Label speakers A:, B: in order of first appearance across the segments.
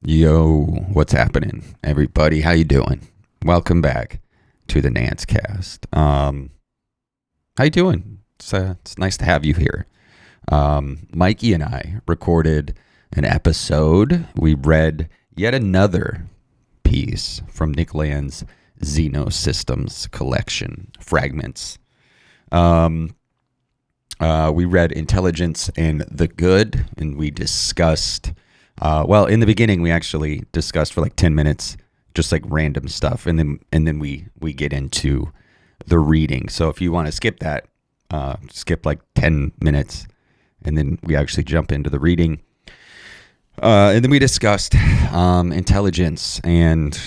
A: Yo, what's happening, everybody? How you doing? Welcome back to the Nance Cast. How you doing? It's nice to have you here. Mikey and I recorded an episode. We read yet another piece from Nick Land's Xenosystems collection, Fragments. We read Intelligence and the Good, and we discussed... in the beginning, we actually discussed for like 10 minutes, just like random stuff. And then we get into the reading. So if you want to skip that, skip like 10 minutes and then we actually jump into the reading. And then we discussed intelligence and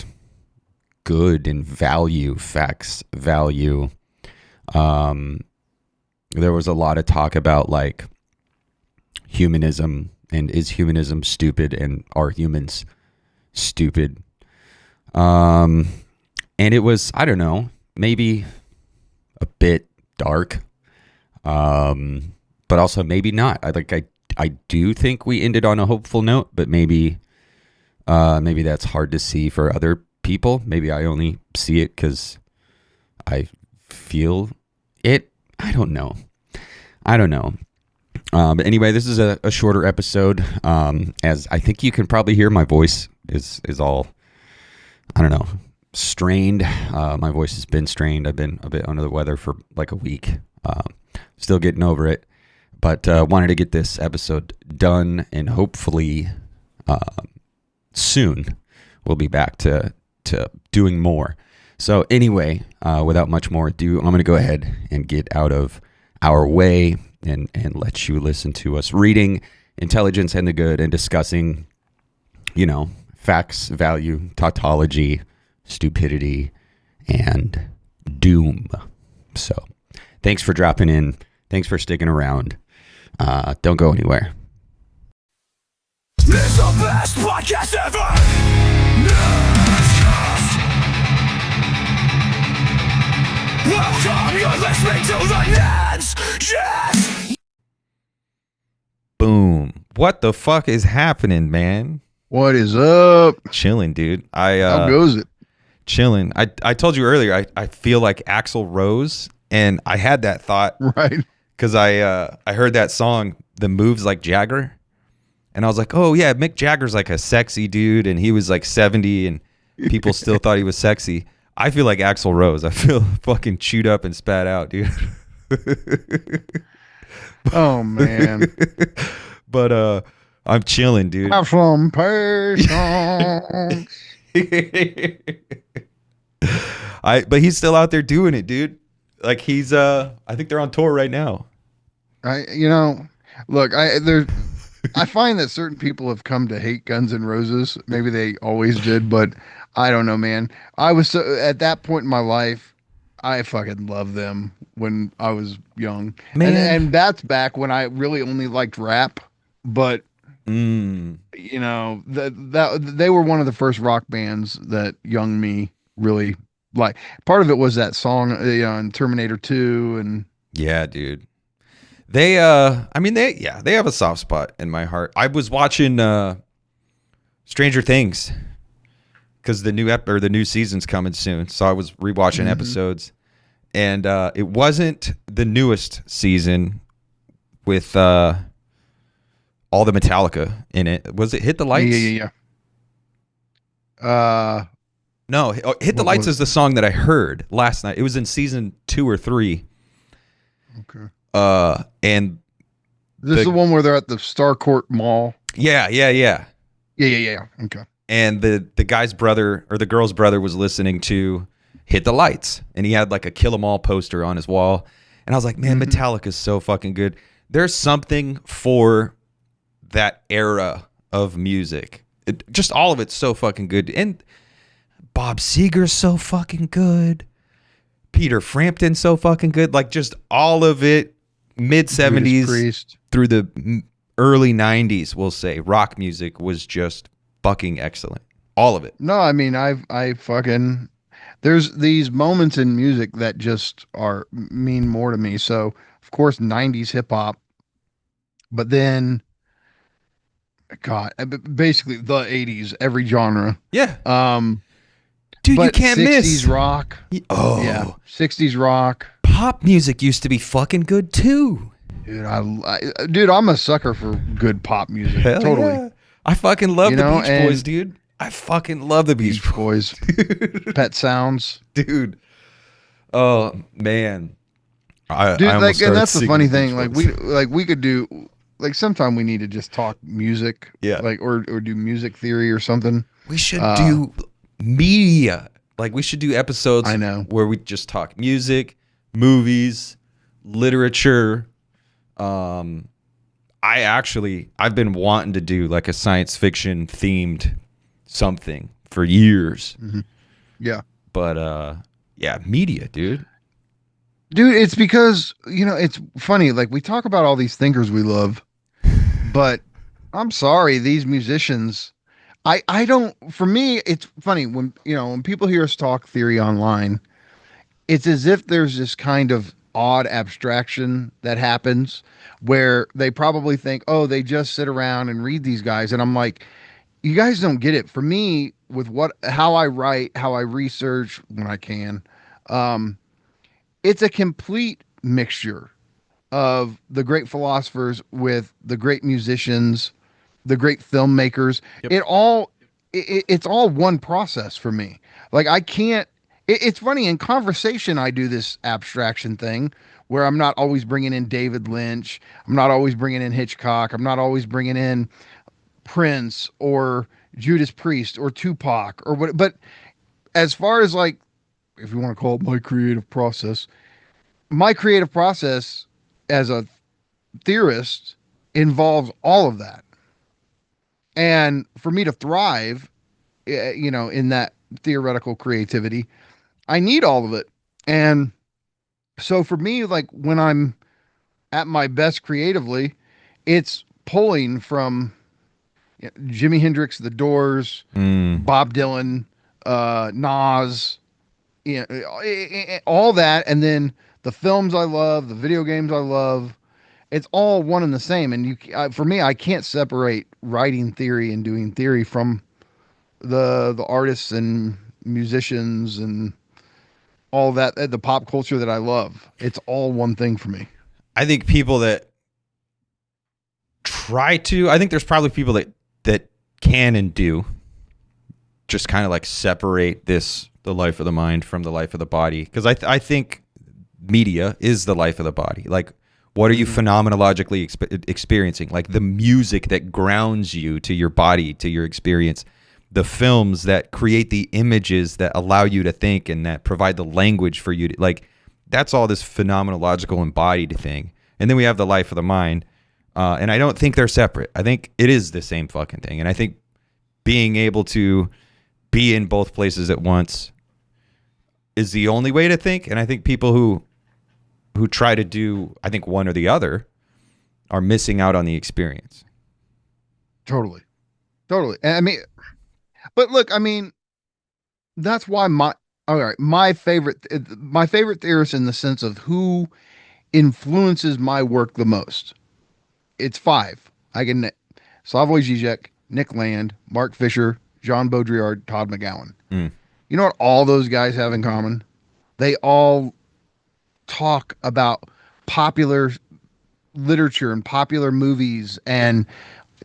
A: good and value, facts, value. There was a lot of talk about like humanism. And is humanism stupid, and are humans stupid? And it was, I don't know, maybe a bit dark, but also maybe not. I do think we ended on a hopeful note, but maybe that's hard to see for other people. Maybe I only see it because I feel it. I don't know. But anyway, this is a shorter episode. As I think you can probably hear, my voice is all, I don't know, strained. My voice has been strained. I've been a bit under the weather for like a week. Still getting over it. But wanted to get this episode done, and hopefully soon we'll be back to doing more. So anyway, without much more ado, I'm going to go ahead and get out of our way and let you listen to us reading Intelligence and the Good and discussing, facts, value, tautology, stupidity, and doom. So thanks for dropping in. Thanks for sticking around. Don't go anywhere.
B: This the best podcast ever! Welcome, you're listening to the Nance. Yes!
A: Boom. What the fuck is happening, man?
C: What is up?
A: Chilling, dude.
C: How goes it?
A: Chilling. I told you earlier, I feel like Axl Rose, and I had that thought.
C: Right.
A: Because I heard that song, The Moves Like Jagger, and I was like, oh yeah, Mick Jagger's like a sexy dude, and he was like 70, and people still thought he was sexy. I feel like Axl Rose. I feel fucking chewed up and spat out, dude.
C: Oh man.
A: But I'm chilling, dude.
C: Have some patience.
A: But he's still out there doing it, dude. Like he's I think they're on tour right now.
C: Look, I find that certain people have come to hate Guns N' Roses. Maybe they always did, but I don't know, man. I was at that point in my life, I fucking loved them when I was young.
A: Man.
C: And that's back when I really only liked rap, but they were one of the first rock bands that young me really liked. Part of it was that song in Terminator 2 and
A: yeah, dude. They have a soft spot in my heart. I was watching Stranger Things because the new season's coming soon. So I was rewatching episodes, and it wasn't the newest season with all the Metallica in it. Was it Hit the Lights?
C: Yeah.
A: No, Hit the Lights is the song that I heard last night. It was in season 2 or 3.
C: Okay.
A: And
C: this is the one where they're at the Starcourt Mall.
A: Yeah.
C: Yeah. Okay.
A: And the guy's brother or the girl's brother was listening to Hit the Lights, and he had like a Kill 'Em All poster on his wall. And I was like, man, Metallica's so fucking good. There's something for that era of music. Just all of it's so fucking good. And Bob Seger's so fucking good. Peter Frampton's so fucking good. Like just all of it. Mid 70s through the early 90s, we'll say, rock music was just fucking excellent. All of it.
C: No, I mean, there's these moments in music that just mean more to me. So, of course, 90s hip hop, but then God, basically the 80s, every genre.
A: Yeah,
C: Um,
A: dude, you
C: but
A: can't
C: 60s
A: miss.
C: rock. Yeah,
A: Oh,
C: 60s rock.
A: pop music used to be fucking good too.
C: Dude, dude, I'm a sucker for good pop music.
A: Hell
C: Totally.
A: yeah. I fucking love the Beach Boys,
C: And
A: dude. I fucking love the Beach
C: Beach Boys,
A: Boys.
C: Pet Sounds.
A: Dude. Oh man. I
C: Dude,
A: almost
C: like, and
A: started
C: that's the
A: singing
C: funny
A: Beach
C: thing.
A: Boys.
C: We could do, like, sometime we need to just talk music,
A: Yeah.
C: like, or do music theory or something.
A: We should
C: Uh,
A: do media. Like we should do
C: I
A: episodes
C: know.
A: where we just talk music, movies, literature. Um I've been wanting to do like a science fiction themed something for years.
C: Yeah.
A: But yeah, media, dude.
C: Dude, it's because, it's funny. Like, we talk about all these thinkers we love, but I'm sorry, these musicians, I don't, for me, it's funny when people hear us talk theory online, it's as if there's this kind of odd abstraction that happens where they probably think, oh, they just sit around and read these guys. And I'm like, you guys don't get it. For me, with how I write, how I research when I can, um, it's a complete mixture of the great philosophers with the great musicians, the great filmmakers.
A: Yep.
C: It's all one process for me. Like, I can't. It's funny in conversation. I do this abstraction thing where I'm not always bringing in David Lynch. I'm not always bringing in Hitchcock. I'm not always bringing in Prince or Judas Priest or Tupac or what. But as far as, like, if you want to call it my creative process as a theorist involves all of that. And for me to thrive, in that theoretical creativity, I need all of it. And so for me, like, when I'm at my best creatively, it's pulling from Jimi Hendrix, The Doors,
A: Mm.
C: Bob Dylan, Nas, all that, and then the films I love, the video games I love. It's all one and the same. And for me, I can't separate writing theory and doing theory from the artists and musicians and all that, the pop culture that I love. It's all one thing for me.
A: I think people that I think there's probably people that can and do just kind of like separate the life of the mind from the life of the body, because I think media is the life of the body. Like, what are you phenomenologically experiencing? Like the music that grounds you to your body, to your experience, the films that create the images that allow you to think and that provide the language for you to, like, that's all this phenomenological embodied thing. And then we have the life of the mind. And I don't think they're separate. I think it is the same fucking thing. And I think being able to be in both places at once is the only way to think. And I think people who try to do, I think, one or the other are missing out on the experience.
C: Totally. Totally. And I mean, but look, I mean, that's why all right, my favorite theorist in the sense of who influences my work the most. It's five. I can Slavoj Žižek, Nick Land, Mark Fisher, Jean Baudrillard, Todd McGowan.
A: Mm.
C: You know what all those guys have in common? They all talk about popular literature and popular movies, and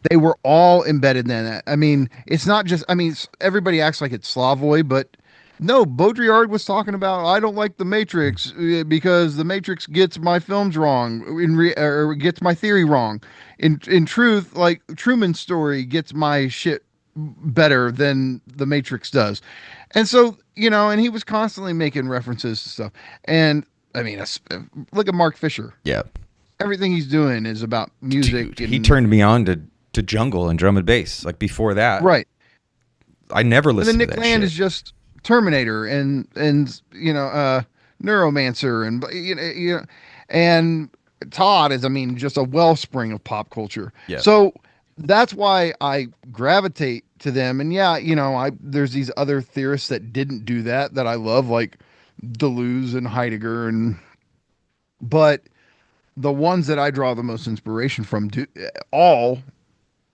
C: they were all embedded in that. I mean, it's not just, I mean, everybody acts like it's Slavoj, but no, Baudrillard was talking about, I don't like The Matrix because The Matrix gets my films wrong, or gets my theory wrong. In truth, like, Truman's story gets my shit better than The Matrix does. And so, and he was constantly making references to stuff. And I mean, look at Mark Fisher.
A: Yeah.
C: Everything he's doing is about music.
A: Dude, he turned me on to jungle and drum and bass. Like before that,
C: Right.
A: I never
C: And then
A: listened to
C: Nick
A: that
C: Land
A: shit.
C: is just Terminator and Neuromancer and and Todd is, I mean, just a wellspring of pop culture.
A: Yeah.
C: So that's why I gravitate to them. And yeah, there's these other theorists that didn't do that I love, like Deleuze and Heidegger, but the ones that I draw the most inspiration from do all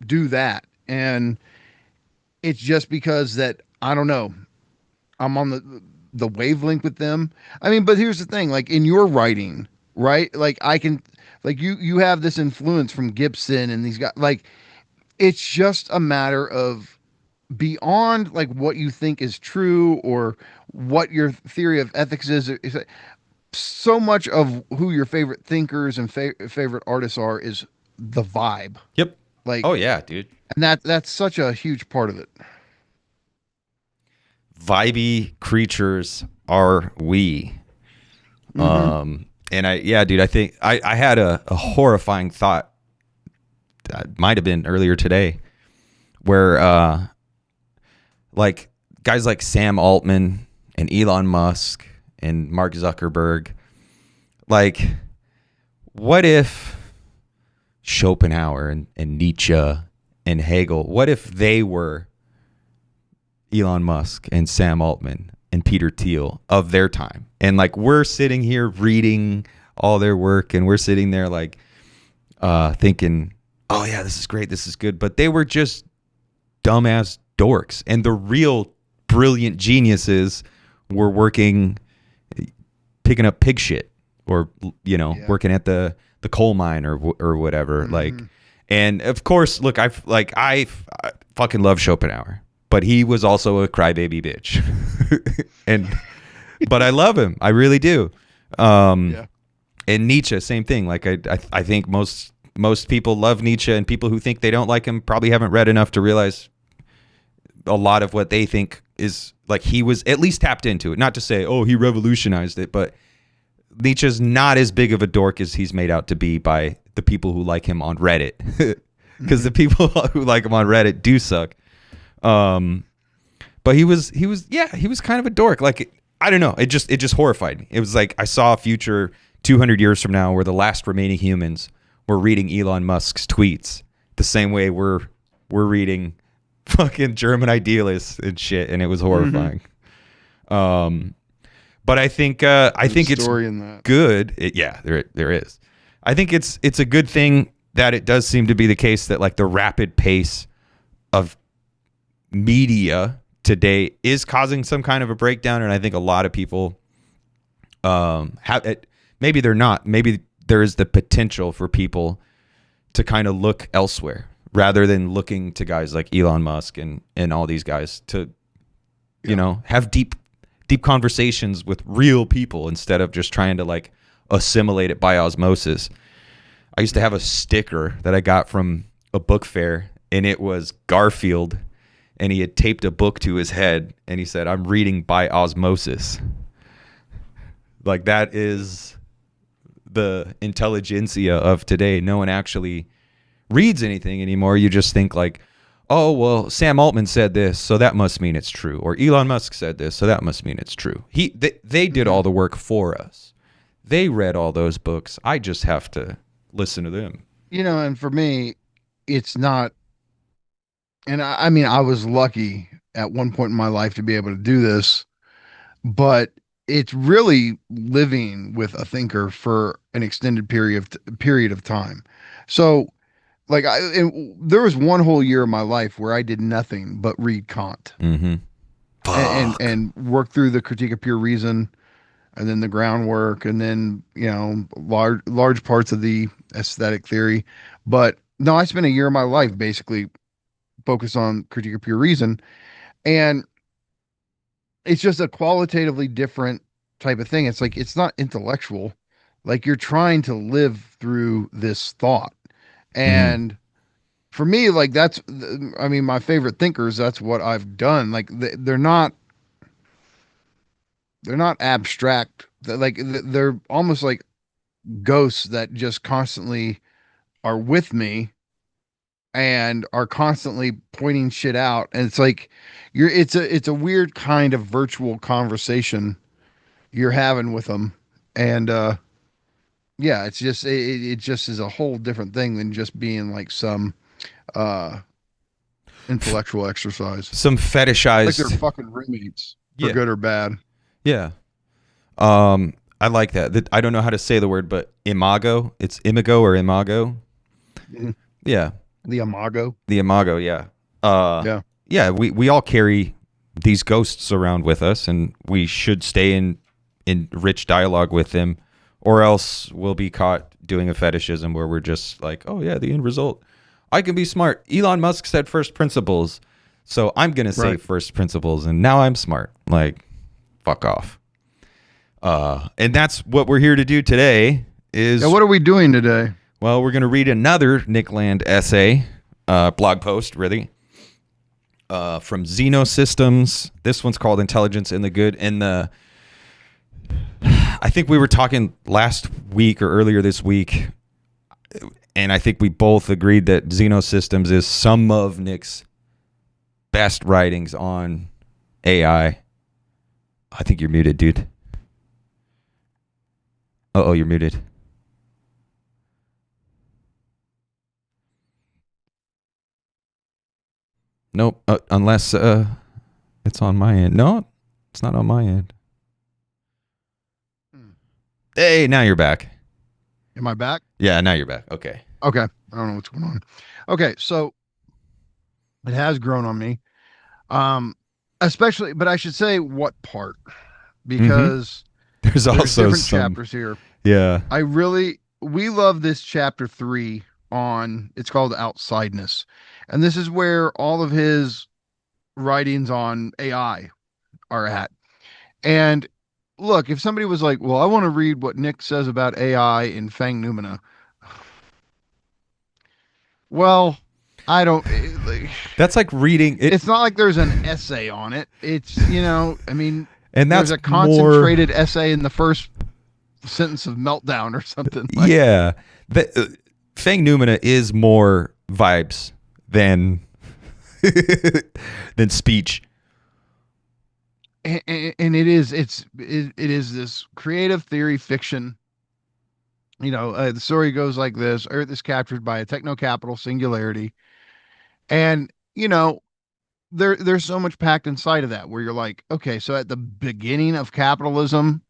C: do that. And it's just because that I don't know. I'm on the wavelength with them. I mean, but here's the thing, like in your writing, right? Like I can like you have this influence from Gibson and these guys like it's just a matter of beyond like what you think is true or what your theory of ethics is so much of who your favorite thinkers and favorite artists are is the vibe.
A: Yep.
C: Like
A: Oh yeah, dude.
C: and that's such a huge part of it.
A: Vibey creatures are we.
C: Mm-hmm.
A: And dude, I think I had a horrifying thought. Might have been earlier today, where like guys like Sam Altman and Elon Musk and Mark Zuckerberg, like, what if Schopenhauer and Nietzsche and Hegel, what if they were Elon Musk and Sam Altman and Peter Thiel of their time? And like we're sitting here reading all their work and we're sitting there like thinking, oh yeah, this is great, this is good. But they were just dumbass dorks. And the real brilliant geniuses were working, picking up pig shit or, working at the coal mine or whatever. Mm-hmm. Like, and of course, look, I fucking love Schopenhauer, but he was also a crybaby bitch. But I love him. I really do. And Nietzsche, same thing. Like I think most people love Nietzsche, and people who think they don't like him probably haven't read enough to realize a lot of what they think is like he was at least tapped into it. Not to say, oh, he revolutionized it, but Nietzsche's not as big of a dork as he's made out to be by the people who like him on Reddit, because the people who like him on Reddit do suck. But he was kind of a dork. Like, I don't know. It just horrified me. It was like I saw a future 200 years from now where the last remaining humans were reading Elon Musk's tweets the same way we're reading fucking German idealists and shit, and it was horrifying. But I think it's good. There is. I think it's a good thing that it does seem to be the case that like the rapid pace of media today is causing some kind of a breakdown, and I think a lot of people have it. Maybe they're not. Maybe there is the potential for people to kind of look elsewhere rather than looking to guys like Elon Musk and all these guys to, have deep conversations with real people instead of just trying to like assimilate it by osmosis. I used to have a sticker that I got from a book fair, and it was Garfield, and he had taped a book to his head, and he said, "I'm reading by osmosis." Like, that is the intelligentsia of today. No one actually reads anything anymore. You just think like, oh, well, Sam Altman said this, so that must mean it's true. Or Elon Musk said this, so that must mean it's true. They did all the work for us. They read all those books. I just have to listen to them.
C: And for me, it's not. And I mean, I was lucky at one point in my life to be able to do this, but it's really living with a thinker for an extended period of time. So, like, there was one whole year of my life where I did nothing but read Kant, and work through the Critique of Pure Reason, and then the groundwork, and then large parts of the aesthetic theory. But no, I spent a year of my life basically focused on Critique of Pure Reason, and it's just a qualitatively different type of thing. It's like it's not intellectual, like you're trying to live through this thought. And for me, like that's, I mean, my favorite thinkers, that's what I've done. Like they're not abstract. They're almost like ghosts that just constantly are with me and are constantly pointing shit out. And it's like it's a weird kind of virtual conversation you're having with them. And yeah, it's just it just is a whole different thing than just being like some uh intellectual exercise.
A: Some fetishized,
C: like they're fucking roommates, for good or bad.
A: Yeah. I like that. I don't know how to say the word, but imago. It's imago or imago. Mm-hmm. Yeah.
C: The Imago.
A: The Imago, yeah.
C: Yeah.
A: Yeah, we all carry these ghosts around with us, and we should stay in rich dialogue with them, or else we'll be caught doing a fetishism where we're just like, oh yeah, the end result. I can be smart. Elon Musk said first principles, so I'm gonna say
C: Right.
A: first principles, and now I'm smart. Like, fuck off. And that's what we're here to do today. Is
C: Yeah, what are we doing today?
A: well, we're gonna read another Nick Land essay, blog post, really. From Xenosystems. This one's called Intelligence in the Good. And I think we were talking last week or earlier this week, and I think we both agreed that Xenosystems is some of Nick's best writings on AI. I think you're muted, dude. Oh, you're muted. Nope. Unless it's on my end. No, it's not on my end. Hey, now you're back.
C: Am I back?
A: Yeah, now you're back. Okay.
C: Okay. I don't know what's going on. Okay, so it has grown on me. Especially, but I should say what part, because
A: There's
C: there's
A: also
C: different
A: some.
C: chapters here.
A: Yeah.
C: We love this chapter 3 on, it's called Outsideness. And this is where all of his writings on AI are at. And look, if somebody was like, well, I want to read what Nick says about AI in Fang Numina. Well, I don't.
A: That's like reading it.
C: It's not like there's an essay on it. It's, I mean,
A: And
C: there's
A: that's
C: a concentrated essay in the first sentence of Meltdown or something.
A: Yeah. Fang Numina is more vibes than than speech.
C: And it is this creative theory fiction. The story goes like this: Earth is captured by a techno-capital singularity, and there's so much packed inside of that where you're like, okay, so at the beginning of capitalism,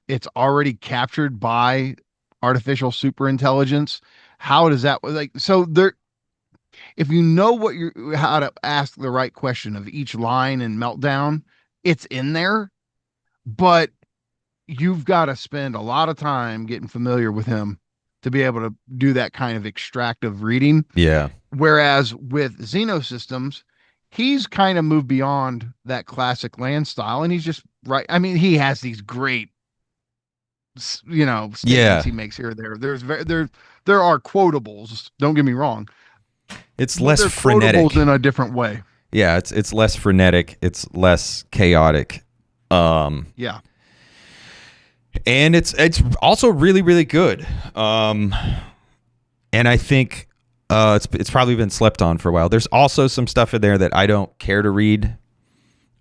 C: it's already captured by artificial superintelligence. How does that like so there? If you know how to ask the right question of each line and Meltdown, it's in there, but you've got to spend a lot of time getting familiar with him to be able to do that kind of extractive reading.
A: Yeah.
C: Whereas with Xenosystems, he's kind of moved beyond that classic land style, and he's just right. I mean, he has these great, statements he makes here or there. There are quotables. Don't get me wrong.
A: It's
C: But
A: less
C: they're
A: frenetic.
C: quotables in a different way.
A: Yeah, it's less frenetic. It's less chaotic.
C: Yeah.
A: And it's also really, really good. And I think it's probably been slept on for a while. There's also some stuff in there that I don't care to read.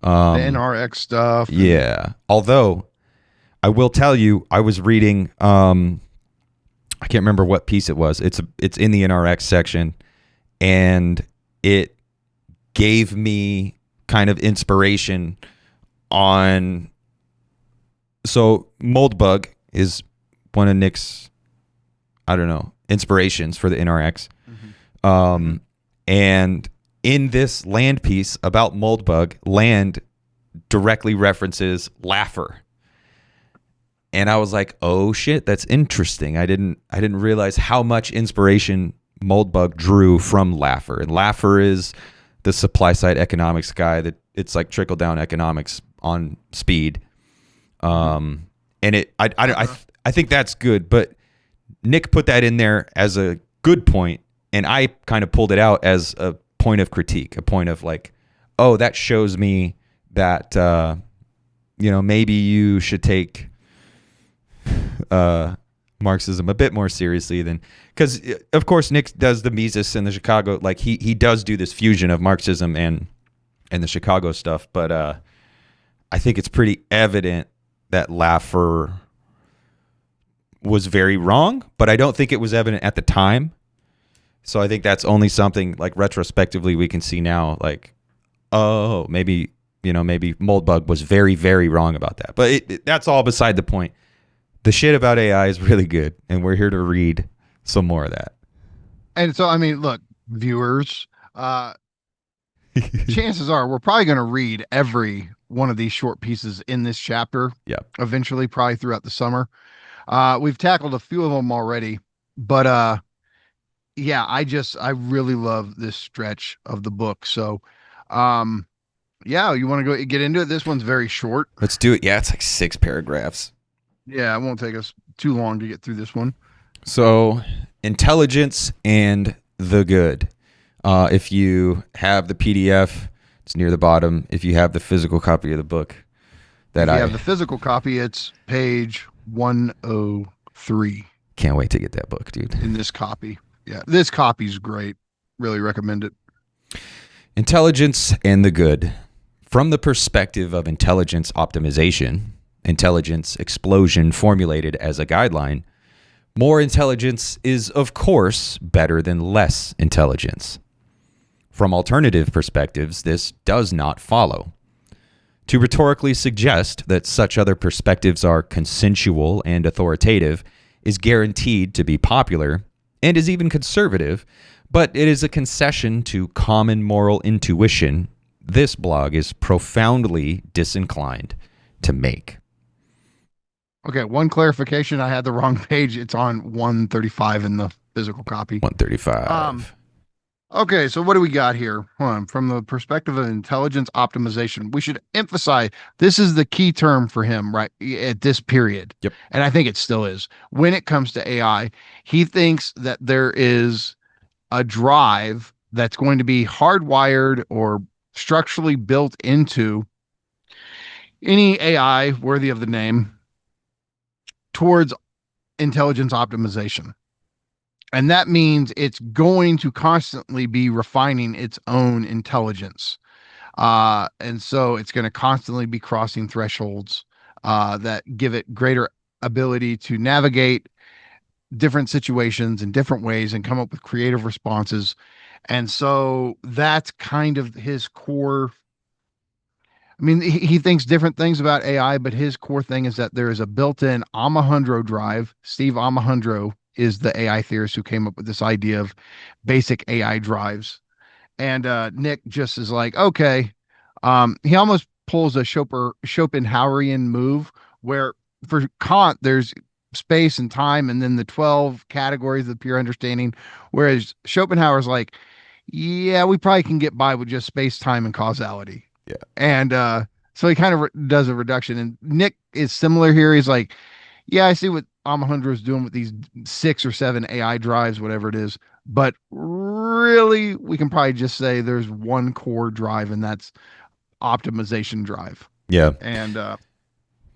C: The NRX stuff.
A: Yeah. Although I will tell you, I was reading. I can't remember what piece it was. It's in the NRX section, and it gave me kind of inspiration on. So Moldbug is one of Nick's, I don't know, inspirations for the NRX. And in this land piece about Moldbug, land directly references Laugher. And I was like, oh shit, that's interesting. I didn't realize how much inspiration Moldbug drew from Laugher. And Laugher is the supply side economics guy that it's like trickle down economics on speed. And I think that's good, but Nick put that in there as a good point, and I kind of pulled it out as a point of critique, a point of like, oh, that shows me that maybe you should take Marxism a bit more seriously than, because of course Nick does the Mises and the Chicago, like he does do this fusion of Marxism and the Chicago stuff, but I think it's pretty evident that Laugher was very wrong, but I don't think it was evident at the time. So I think that's only something like retrospectively we can see now, like, oh, maybe Moldbug was very, very wrong about that. But that's all beside the point. The shit about AI is really good, and we're here to read some more of that.
C: And so, I mean, look, viewers. Uh, Chances are we're probably going to read every one of these short pieces in this chapter
A: Yeah.
C: eventually, probably throughout the summer. We've tackled a few of them already, but yeah, I really love this stretch of the book. So, um, yeah, you want to go get into it? This one's very short.
A: Let's do it. Yeah, it's like 6 paragraphs.
C: Yeah, it won't take us too long to get through this one.
A: So, intelligence and the good. If you have the PDF, it's near the bottom. If you have the physical copy of the book, that
C: If you
A: I
C: have the physical copy, it's page 103
A: can't wait to get that book, dude.
C: in this copy. Yeah, this copy's great. Really recommend it.
A: Intelligence and the good. From the perspective of intelligence optimization, intelligence explosion formulated as a guideline, more intelligence is, of course, better than less intelligence. From alternative perspectives, this does not follow. To rhetorically suggest that such other perspectives are consensual and authoritative is guaranteed to be popular and is even conservative, but it is a concession to common moral intuition this blog is profoundly disinclined to make.
C: Okay, one clarification. I had the wrong page. It's on 135 in the physical copy.
A: 135.
C: Okay, so what do we got here? Hold on. From the perspective of intelligence optimization, we should emphasize this is the key term for him right at this period.
A: Yep.
C: And I think it still is. When it comes to AI, he thinks that there is a drive that's going to be hardwired or structurally built into any AI worthy of the name towards intelligence optimization. And that means it's going to constantly be refining its own intelligence. And so it's going to constantly be crossing thresholds that give it greater ability to navigate different situations in different ways and come up with creative responses. And so that's kind of his core. I mean, he thinks different things about AI, but his core thing is that there is a built-in Alejandro drive. Steve Alejandro is the AI theorist who came up with this idea of basic AI drives. And Nick just is like, okay. He almost pulls a Schopenhauerian move where for Kant, there's space and time, and then the 12 categories of pure understanding. Whereas Schopenhauer's like, yeah, we probably can get by with just space, time, and causality.
A: Yeah.
C: And so he kind of does a reduction. And Nick is similar here. He's like, yeah, I see what Alejandro is doing with these 6 or 7 AI drives, whatever it is. But really, we can probably just say there's one core drive, and that's optimization drive.
A: Yeah.
C: And
A: Well,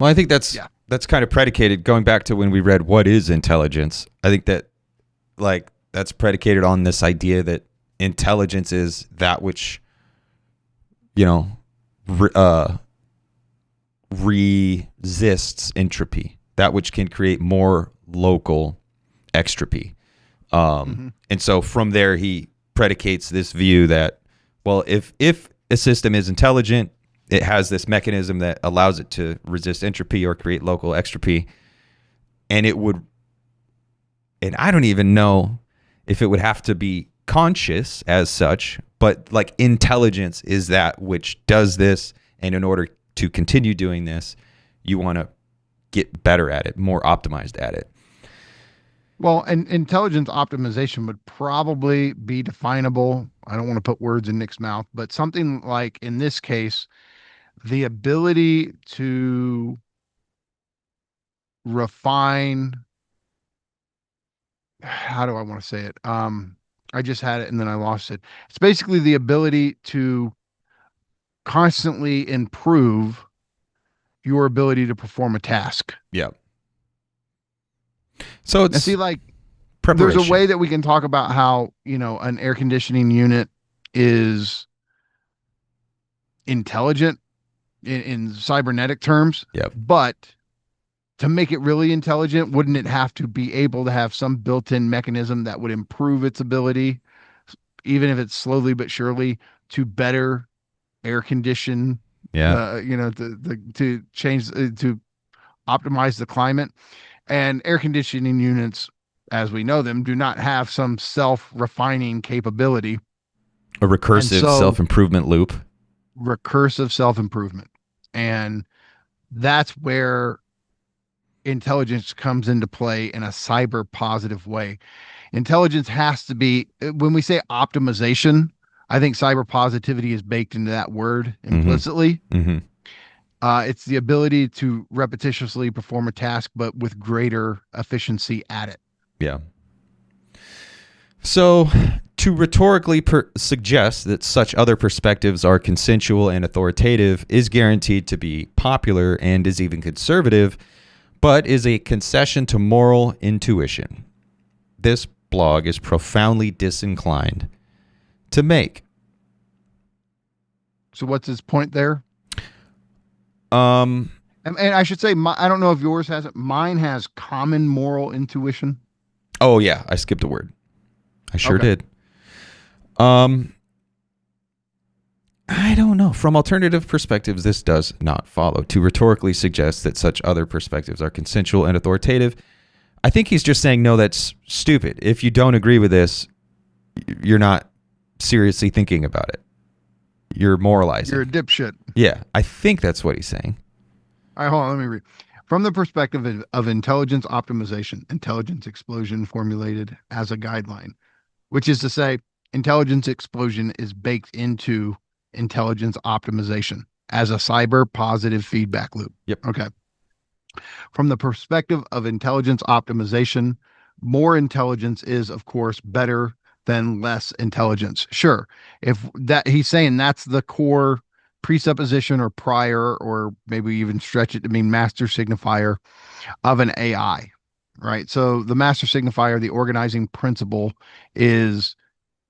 A: I think that's
C: Yeah.
A: that's kind of predicated going back to when we read what is intelligence. I think that like that's predicated on this idea that intelligence is that which you know resists entropy, that which can create more local extropy. And so from there he predicates this view that, well, if a system is intelligent, it has this mechanism that allows it to resist entropy or create local extropy, and I don't even know if it would have to be conscious as such, but like intelligence is that which does this, and in order to continue doing this, you want to get better at it, more optimized at it.
C: well, and intelligence optimization would probably be definable. I don't want to put words in Nick's mouth, but something like in this case, the ability to refine, how do I want to say it? I just had it and then I lost it. It's basically the ability to constantly improve your ability to perform a task.
A: Yeah. So
C: And
A: it's
C: see, like, there's
A: preparation.
C: a way that we can talk about how, an air conditioning unit is intelligent in cybernetic terms.
A: Yep.
C: But to make it really intelligent, wouldn't it have to be able to have some built-in mechanism that would improve its ability, even if it's slowly but surely, to better air condition
A: Yeah.
C: to change to optimize the climate? And air conditioning units as we know them, do not have some self-refining capability.
A: A
C: And
A: recursive
C: so
A: self-improvement loop.
C: recursive self-improvement. And that's where intelligence comes into play in a cyber positive way. Intelligence has to be, when we say optimization, I think cyber positivity is baked into that word
A: Mm-hmm.
C: implicitly.
A: Mm-hmm.
C: It's the ability to repetitiously perform a task, but with greater efficiency at it.
A: Yeah. So, to rhetorically suggest that such other perspectives are consensual and authoritative is guaranteed to be popular and is even conservative, but is a concession to moral intuition. This blog is profoundly disinclined to make.
C: So, what's his point there?
A: Um.
C: And I should say, I don't know if yours has it. Mine has common moral intuition.
A: Oh yeah, I skipped a word. I sure
C: Okay.
A: did. I don't know. From alternative perspectives, this does not follow. To rhetorically suggest that such other perspectives are consensual and authoritative, I think he's just saying, no, that's stupid. If you don't agree with this, you're not seriously thinking about it. You're moralizing.
C: You're a dipshit.
A: Yeah, I think that's what he's saying.
C: All right, hold on. Let me read. From the perspective of intelligence optimization, intelligence explosion formulated as a guideline, which is to say, intelligence explosion is baked into intelligence optimization as a cyber positive feedback loop.
A: Yep.
C: Okay. From the perspective of intelligence optimization, more intelligence is, of course, better than less intelligence. Sure. If that he's saying that's the core presupposition or prior, or maybe even stretch it to mean master signifier of an AI, right? So the master signifier, the organizing principle is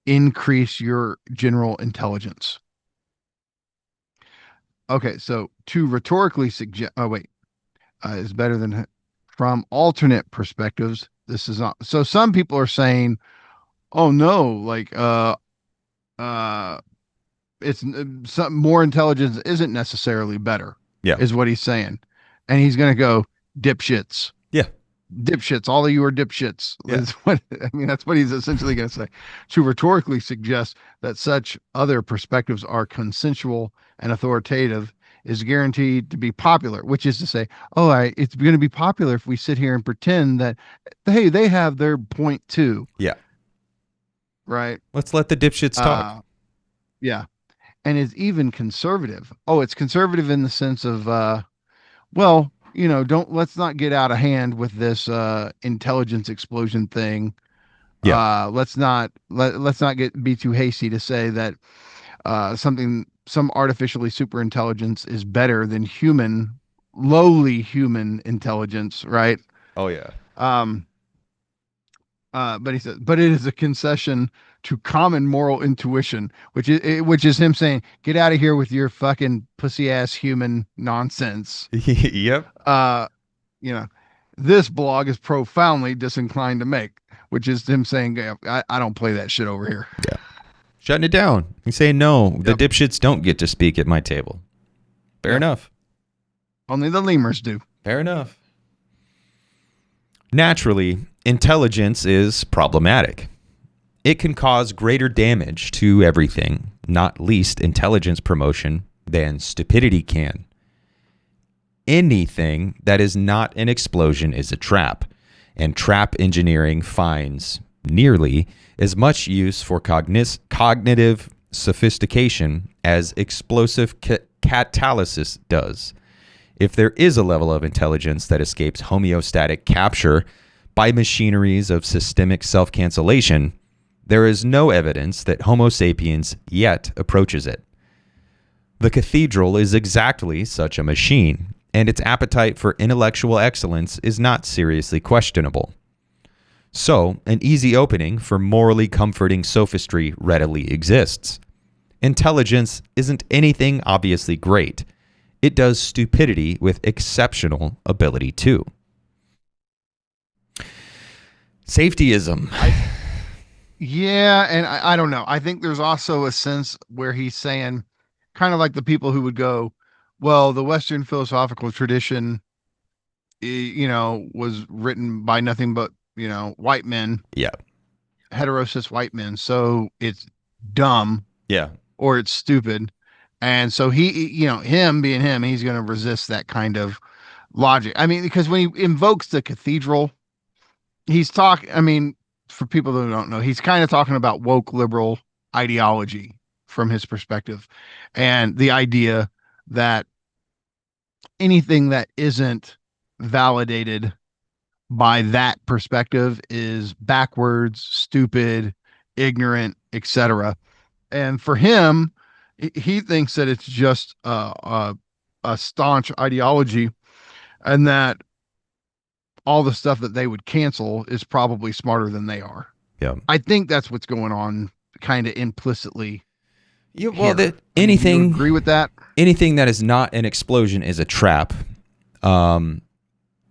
C: increase your general intelligence. Okay, so to rhetorically suggest, oh wait, is better than from alternate perspectives. This is not so. Some people are saying, "Oh no, like uh, it's some more intelligence isn't necessarily better,"
A: Yeah.
C: is what he's saying, and he's gonna go dipshits.
A: Yeah.
C: Dipshits, all of you are dipshits.
A: Yeah.
C: Is what I mean. That's what he's essentially going to say. To rhetorically suggest that such other perspectives are consensual and authoritative is guaranteed to be popular, which is to say, oh, it's going to be popular if we sit here and pretend that, hey, they have their point too,
A: Yeah.
C: right?
A: Let's let the dipshits talk.
C: Yeah, and is even conservative. Oh, it's conservative in the sense of, well, don't let's not get out of hand with this intelligence explosion thing.
A: Yeah.
C: Let's not be too hasty to say that some artificially super intelligence is better than lowly human intelligence, right?
A: Oh yeah.
C: Um, but he says, but it is a concession to common moral intuition, which is him saying, get out of here with your fucking pussy ass human nonsense.
A: Yep.
C: Uh, you know, this blog is profoundly disinclined to make, which is him saying, "Yeah, I don't play that shit over here."
A: Yeah. Shutting it down. He's saying, no, the
C: Yep.
A: dipshits don't get to speak at my table. Fair
C: Yep.
A: enough.
C: Only the lemurs do.
A: Fair enough. Naturally, intelligence is problematic. It can cause greater damage to everything, not least intelligence promotion, than stupidity can. Anything that is not an explosion is a trap, and trap engineering finds nearly as much use for cognitive sophistication as explosive catalysis does. If there is a level of intelligence that escapes homeostatic capture by machineries of systemic self-cancellation, there is no evidence that Homo sapiens yet approaches it. The cathedral is exactly such a machine, and its appetite for intellectual excellence is not seriously questionable. So, an easy opening for morally comforting sophistry readily exists. Intelligence isn't anything obviously great. It does stupidity with exceptional ability too. Safetyism.
C: Yeah, and I don't know. I think there's also a sense where he's saying, kind of like the people who would go, well, the Western philosophical tradition, was written by nothing but white men,
A: Yeah.
C: heterosis white men. So it's dumb
A: Yeah.
C: or it's stupid. And so him being him, he's going to resist that kind of logic. I mean, because when he invokes the cathedral, I mean, for people who don't know, he's kind of talking about woke liberal ideology from his perspective and the idea that anything that isn't validated by that perspective is backwards, stupid, ignorant, etc. And for him, he thinks that it's just a staunch ideology, and that all the stuff that they would cancel is probably smarter than they are.
A: Yeah.
C: I think that's what's going on, kind of implicitly.
A: Yeah. Well,
C: Here. I mean, do you agree with that?
A: Anything that is not an explosion is a trap.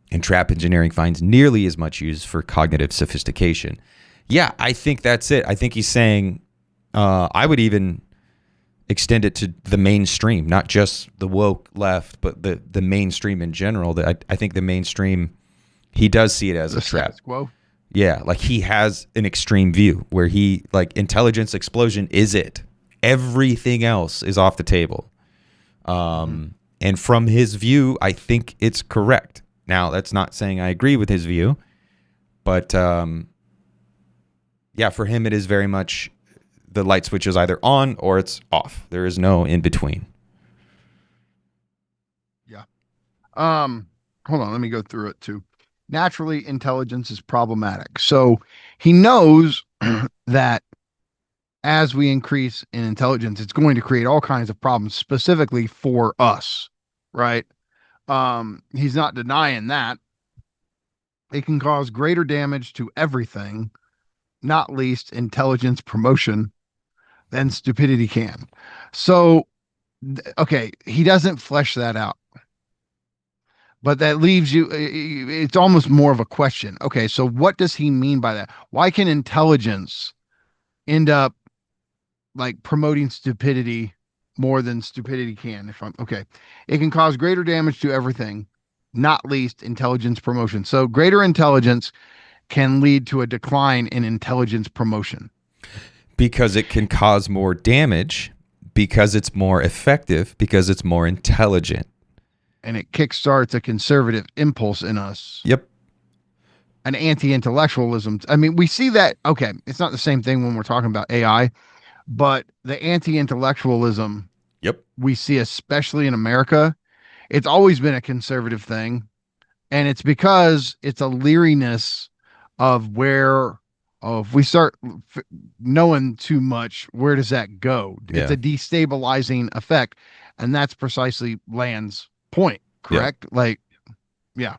A: And trap engineering finds nearly as much use for cognitive sophistication. Yeah, I think that's it. I think he's saying, I would even extend it to the mainstream, not just the woke left, but the mainstream in general. That I think the mainstream, he does see it as a trap.
C: Status quo.
A: Yeah, like he has an extreme view where he, like, intelligence explosion is it. Everything else is off the table. And from his view, I think it's correct. Now, that's not saying I agree with his view, but yeah, for him, it is very much the light switch is either on or it's off. There is no in between.
C: Yeah. Hold on, let me go through it too. Naturally, intelligence is problematic. So he knows that as we increase in intelligence, it's going to create all kinds of problems specifically for us, right? He's not denying that. It can cause greater damage to everything, not least intelligence promotion, than stupidity can. So, okay, he doesn't flesh that out. But that leaves you, it's almost more of a question. Okay, so what does he mean by that? Why can intelligence end up like promoting stupidity more than stupidity can? It can cause greater damage to everything, not least intelligence promotion. So greater intelligence can lead to a decline in intelligence promotion.
A: Because it can cause more damage, because it's more effective, because it's more intelligent.
C: And it kickstarts a conservative impulse in us.
A: Yep.
C: An anti-intellectualism. I mean, we see that. Okay, it's not the same thing when we're talking about AI, but the anti-intellectualism.
A: Yep.
C: We see, especially in America, it's always been a conservative thing, and it's because it's a leeriness of if we start knowing too much, where does that go?
A: Yeah.
C: It's a destabilizing effect, and that's precisely Land's point, correct?
A: Yeah.
C: Like, yeah.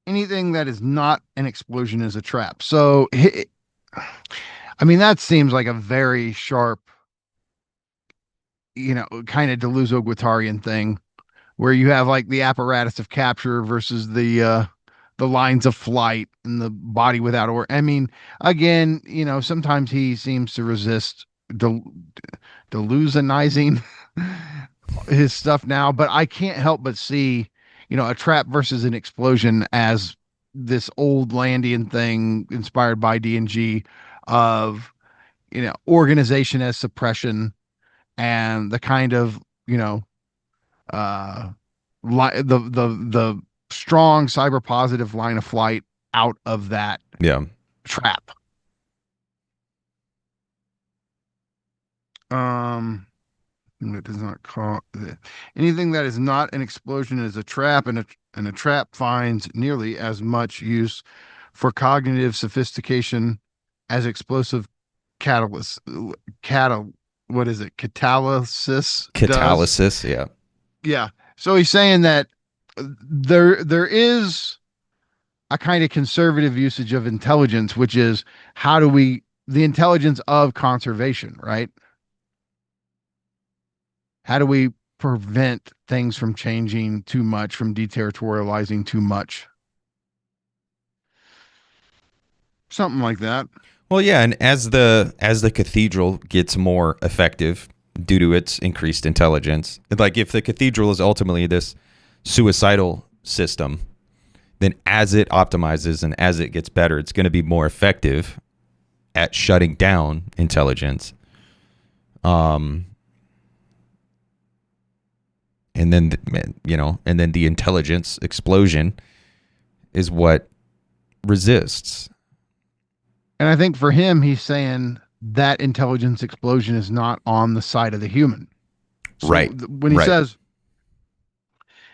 C: Anything that is not an explosion is a trap. So, I mean, that seems like a very sharp, kind of Deleuze-Guattarian thing, where you have like the apparatus of capture versus the lines of flight and the body without order. I mean, again, sometimes he seems to resist delusionizing his stuff now, but I can't help but see, a trap versus an explosion as this old Landian thing inspired by D&G of, organization as suppression and the kind of, the strong cyber positive line of flight out of that trap. That does not call anything that is not an explosion is a trap, and a trap finds nearly as much use for cognitive sophistication as explosive catalyst. What is it? Catalysis.
A: Catalysis. Yeah.
C: Yeah. So he's saying that there is a kind of conservative usage of intelligence, which is the intelligence of conservation, right? How do we prevent things from changing too much, from deterritorializing too much? Something like that.
A: Well, yeah, and as the cathedral gets more effective due to its increased intelligence, like if the cathedral is ultimately this suicidal system, then as it optimizes and as it gets better, it's going to be more effective at shutting down intelligence. And then, and then the intelligence explosion is what resists.
C: And I think for him, he's saying that intelligence explosion is not on the side of the human. So
A: Right.
C: When he says,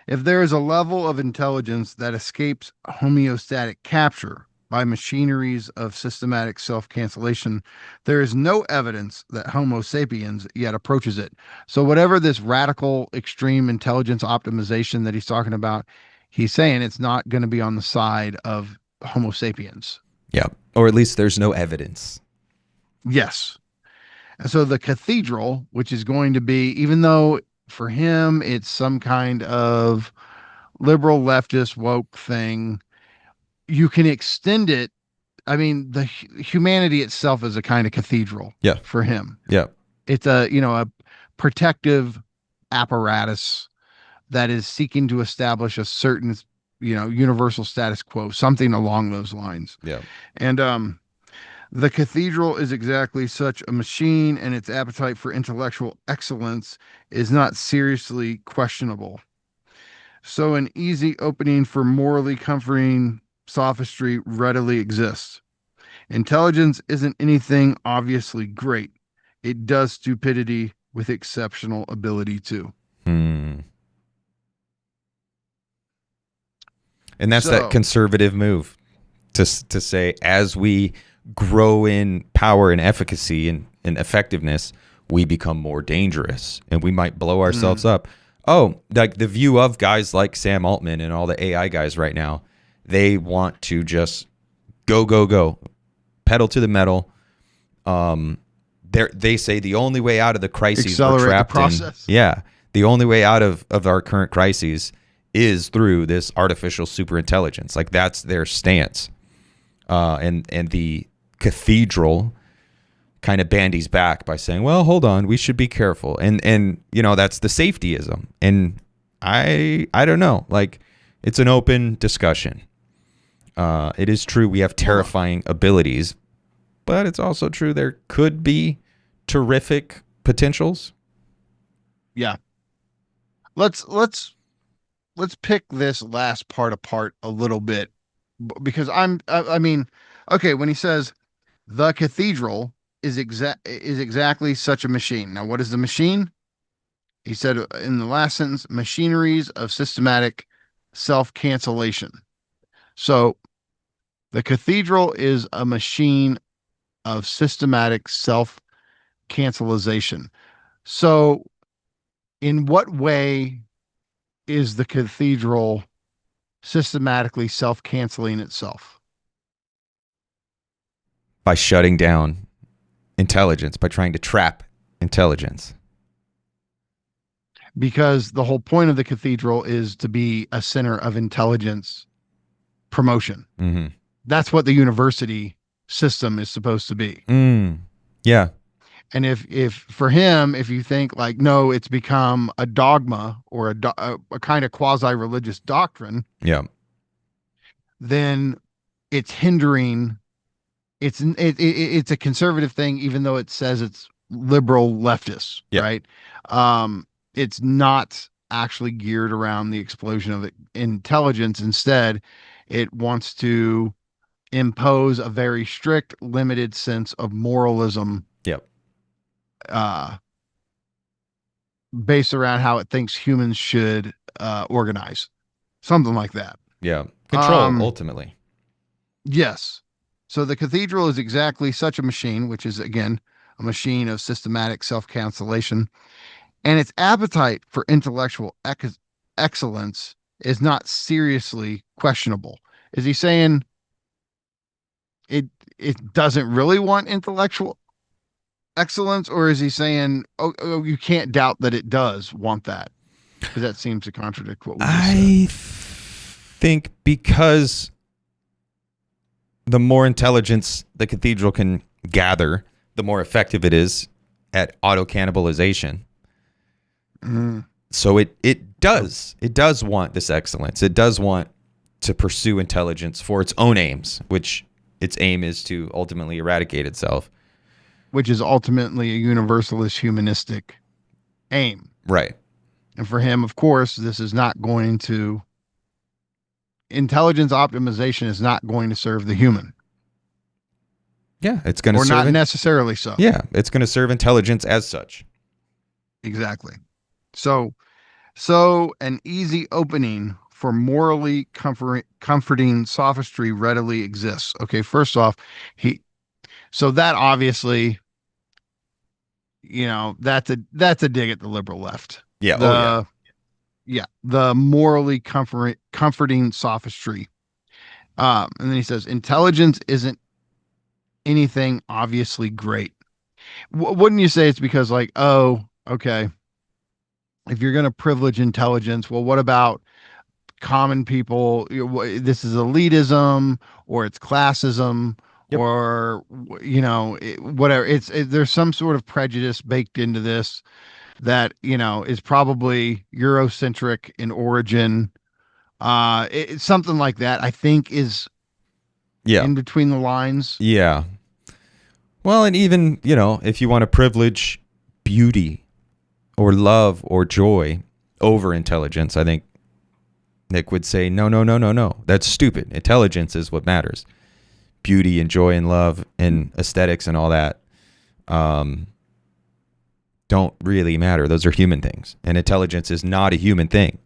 C: if there is a level of intelligence that escapes homeostatic capture by machineries of systematic self-cancellation, there is no evidence that Homo sapiens yet approaches it. So whatever this radical extreme intelligence optimization that he's talking about, he's saying it's not going to be on the side of Homo sapiens.
A: Yeah. Or at least there's no evidence.
C: Yes. And so the cathedral, which is going to be, even though for him it's some kind of liberal leftist woke thing, you can extend it. I mean, the humanity itself is a kind of cathedral.
A: Yeah.
C: For him.
A: Yeah.
C: It's a protective apparatus that is seeking to establish a certain, universal status quo, something along those lines.
A: Yeah.
C: And the cathedral is exactly such a machine, and its appetite for intellectual excellence is not seriously questionable. So an easy opening for morally comforting sophistry readily exists. Intelligence isn't anything obviously great. It does stupidity with exceptional ability too.
A: And that's that conservative move to say, as we grow in power and efficacy and effectiveness, we become more dangerous and we might blow ourselves up. Oh, like the view of guys like Sam Altman and all the AI guys right now, they want to just go, pedal to the metal. They say the only way out of the crises we're trapped in. Yeah. The only way out of our current crises is through this artificial superintelligence. Like that's their stance. And the cathedral kind of bandies back by saying, well, hold on, we should be careful. And that's the safetyism. And I don't know, like it's an open discussion. It is true we have terrifying abilities, but it's also true there could be terrific potentials.
C: Yeah. Let's pick this last part apart a little bit, because I mean, okay, when he says the cathedral is exactly such a machine. Now, what is the machine? He said in the last sentence, machineries of systematic self-cancellation. So the cathedral is a machine of systematic self-cancellation. So in what way is the cathedral systematically self-canceling itself?
A: By shutting down intelligence, by trying to trap intelligence.
C: Because the whole point of the cathedral is to be a center of intelligence promotion.
A: Mm-hmm.
C: That's what the university system is supposed to be.
A: Yeah.
C: And if for him, if you think like, no, it's become a dogma or a kind of quasi-religious doctrine,
A: yeah,
C: then it's hindering. It's a conservative thing, even though it says it's liberal leftist, right? It's not actually geared around the explosion of intelligence. Instead, it wants to impose a very strict, limited sense of moralism. Based around how it thinks humans should organize, something like that.
A: Yeah, control ultimately.
C: Yes. So the cathedral is exactly such a machine, which is again a machine of systematic self-cancellation, and its appetite for intellectual excellence is not seriously questionable. Is he saying it doesn't really want intellectual excellence, or is he saying, oh, you can't doubt that it does want that? Because that seems to contradict what we just said.
A: I think because the more intelligence the cathedral can gather, the more effective it is at auto-cannibalization. So it does want this excellence. It does want to pursue intelligence for its own aims, which its aim is to ultimately eradicate itself.
C: which is ultimately a universalist humanistic aim.
A: Right.
C: And for him, of course, this is not going to, intelligence optimization is not going to serve the human,
A: Yeah, it's going to
C: or
A: serve
C: not necessarily so.
A: Yeah, it's going to serve intelligence as such.
C: Exactly. So an easy opening for morally comforting sophistry readily exists. Okay, first off, so that obviously, that's a dig at the liberal left.
A: Yeah. Oh yeah.
C: The morally comforting sophistry. And then he says, intelligence isn't anything obviously great. Wouldn't you say it's because, like, oh, okay, if you're going to privilege intelligence, well, what about common people? This is elitism, or it's classism,
A: Yep.
C: or whatever. There's some sort of prejudice baked into this that is probably Eurocentric in origin. It's something like that, I think, is
A: Yeah.
C: in between the lines.
A: Yeah. Well, and even, if you want to privilege beauty or love or joy over intelligence, I think Nick would say, no, no, no, no, no. That's stupid. Intelligence is what matters. Beauty and joy and love and aesthetics and all that don't really matter. Those are human things. And intelligence is not a human thing.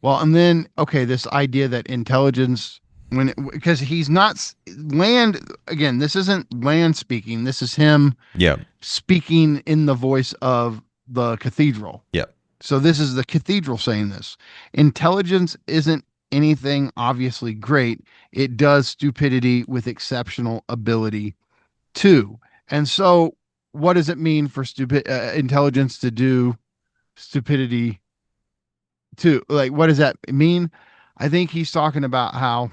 C: Well, and then, okay, this idea that intelligence, because he's not Land, again, this isn't Land speaking. This is him
A: Yeah.
C: speaking in the voice of the cathedral.
A: Yeah.
C: So this is the cathedral saying this. Intelligence isn't anything obviously great. It does stupidity with exceptional ability too. And so, what does it mean for intelligence to do stupidity too? Like, what does that mean? I think he's talking about how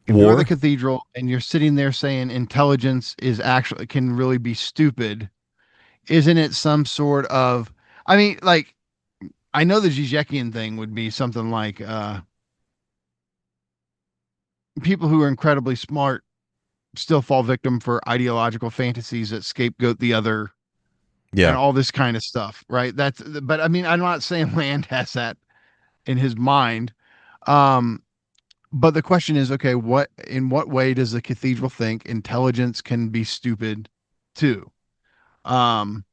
C: if you're the
A: War.
C: cathedral and you're sitting there saying intelligence is actually can really be stupid, isn't it some sort of, I mean, like, I know the Zizekian thing would be something like people who are incredibly smart still fall victim for ideological fantasies that scapegoat the other and
A: Yeah.
C: all this kind of stuff, right? But I mean, I'm not saying Land has that in his mind. Um, but the question is, okay, in what way does the cathedral think intelligence can be stupid too? Um,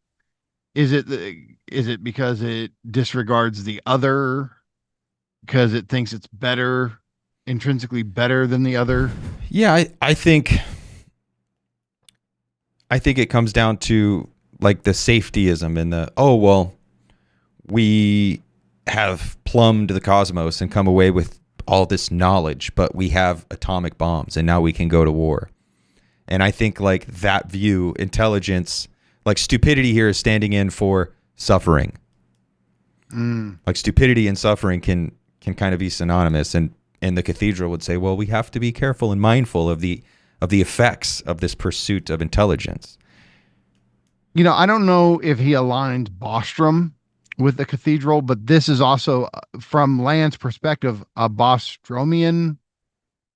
C: is it because it disregards the other, because it thinks it's better, intrinsically better than the other?
A: Yeah. I think it comes down to like the safetyism and we have plumbed the cosmos and come away with all this knowledge, but we have atomic bombs and now we can go to war. And I think like that view, intelligence, like stupidity here is standing in for suffering. Like stupidity and suffering can kind of be synonymous. And the cathedral would say, well, we have to be careful and mindful of the effects of this pursuit of intelligence.
C: I don't know if he aligned Bostrom with the cathedral, but this is also, from Land's perspective, a Bostromian,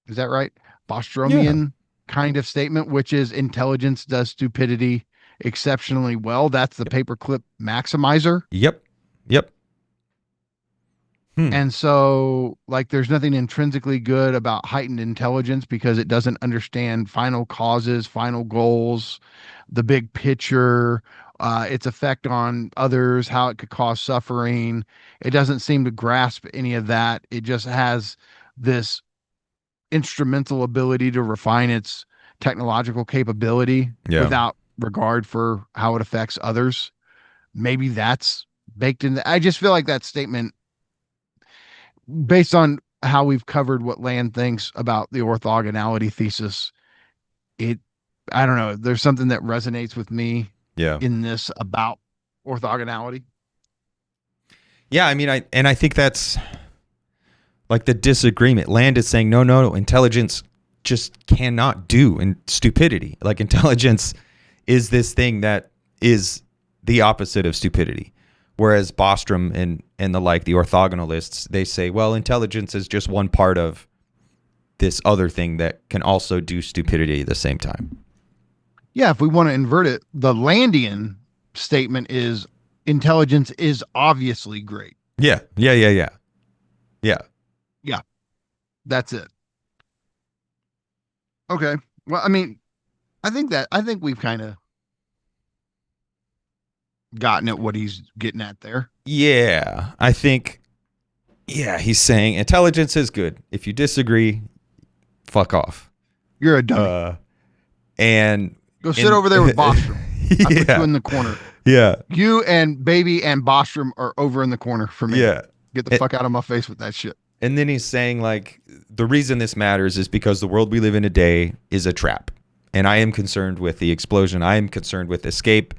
C: is that right?
A: Yeah.
C: Bostromian kind of statement, which is intelligence does stupidity exceptionally well. That's the paperclip maximizer.
A: Yep. Yep.
C: And so, like, there's nothing intrinsically good about heightened intelligence because it doesn't understand final causes, final goals, the big picture, its effect on others, how it could cause suffering. It doesn't seem to grasp any of that. It just has this instrumental ability to refine its technological capability
A: Yeah.
C: without regard for how it affects others. Maybe that's baked in. I just feel like that statement, based on how we've covered what Land thinks about the orthogonality thesis, it, I don't know, there's something that resonates with me
A: Yeah.
C: in this about orthogonality.
A: Yeah. I mean, I think that's like the disagreement. Land is saying, no, intelligence just cannot do and stupidity. Like intelligence is this thing that is the opposite of stupidity. Whereas Bostrom and the like, the orthogonalists, they say, well, intelligence is just one part of this other thing that can also do stupidity at the same time.
C: Yeah, if we want to invert it, the Landian statement is intelligence is obviously great.
A: Yeah. Yeah.
C: Yeah, that's it. Okay. Well, I mean, I think we've kind of gotten at what he's getting at there.
A: Yeah. I think, yeah, he's saying intelligence is good. If you disagree, fuck off.
C: You're a dummy.
A: And
C: Go sit over there with Bostrom. I put
A: Yeah.
C: you in the corner.
A: Yeah.
C: You and Baby and Bostrom are over in the corner for me.
A: Yeah.
C: Get the fuck out of my face with that shit.
A: And then he's saying, like, the reason this matters is because the world we live in today is a trap. And I am concerned with the explosion. I am concerned with escape.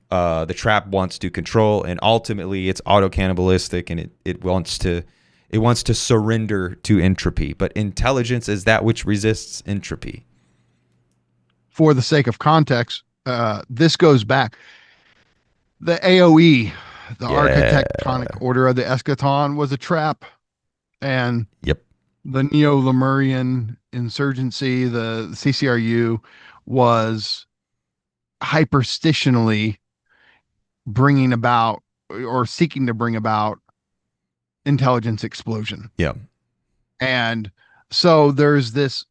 A: The trap wants to control, and ultimately it's auto-cannibalistic, and it wants to surrender to entropy. But intelligence is that which resists entropy.
C: For the sake of context, this goes back. The AOE, the architectonic order of the eschaton, was a trap. And
A: Yep.
C: the Neo-Lemurian insurgency, the CCRU, was hyperstitionally bringing about or seeking to bring about intelligence explosion.
A: Yeah.
C: And so there's this,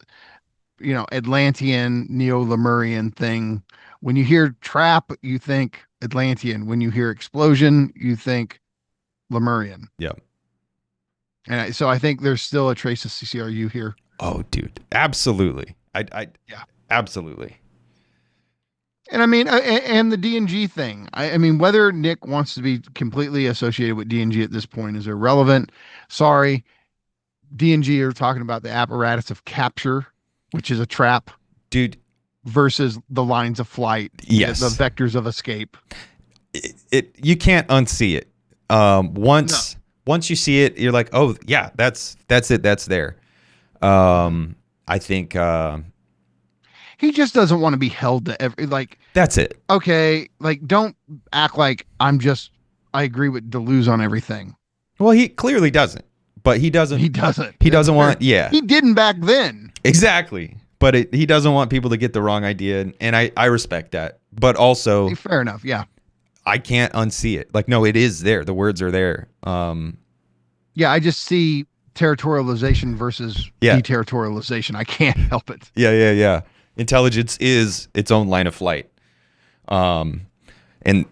C: Atlantean, Neo-Lemurian thing. When you hear trap, you think Atlantean. When you hear explosion, you think Lemurian.
A: Yeah.
C: And so I think there's still a trace of CCRU here.
A: Oh, dude. Absolutely.
C: Yeah.
A: Absolutely.
C: And I mean, and the D&G thing. I mean, whether Nick wants to be completely associated with D&G at this point is irrelevant. Sorry. D&G are talking about the apparatus of capture, which is a trap.
A: Dude.
C: Versus the lines of flight.
A: Yes.
C: The vectors of escape.
A: You can't unsee it. Once you see it, you're like, oh yeah, that's it. That's there. I think
C: he just doesn't want to be held to every, like,
A: that's it.
C: Okay. Like, don't act like I agree with Deleuze on everything.
A: Well, he clearly doesn't, but he doesn't want, yeah,
C: he didn't back then.
A: Exactly. But he doesn't want people to get the wrong idea. And I respect that, but also
C: fair enough. Yeah.
A: I can't unsee it. Like, no, it is there. The words are there.
C: Yeah, I just see territorialization versus deterritorialization. I can't help it.
A: Yeah. Intelligence is its own line of flight. And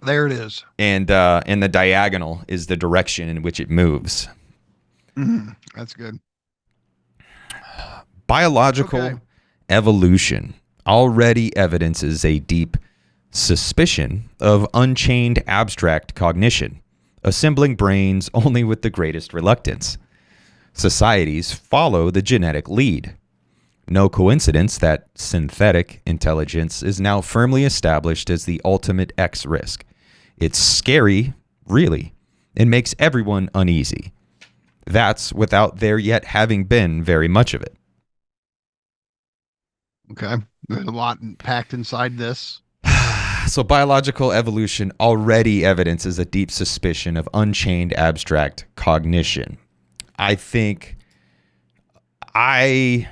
C: there it is.
A: And the diagonal is the direction in which it moves.
C: That's good.
A: Biological evolution already evidences a deep suspicion of unchained abstract cognition, assembling brains only with the greatest reluctance. Societies follow the genetic lead. No coincidence that synthetic intelligence is now firmly established as the ultimate X risk. It's scary, really, and makes everyone uneasy. That's without there yet having been very much of it.
C: Okay. There's a lot packed inside this.
A: So biological evolution already evidences a deep suspicion of unchained abstract cognition. I think
C: biology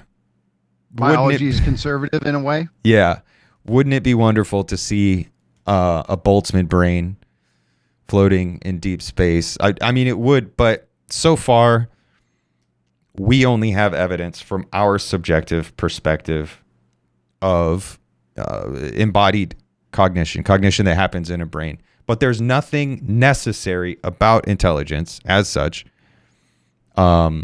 C: is conservative in a way.
A: Yeah. Wouldn't it be wonderful to see a Boltzmann brain floating in deep space? I mean, it would, but so far we only have evidence from our subjective perspective of embodied cognition that happens in a brain. But there's nothing necessary about intelligence as such that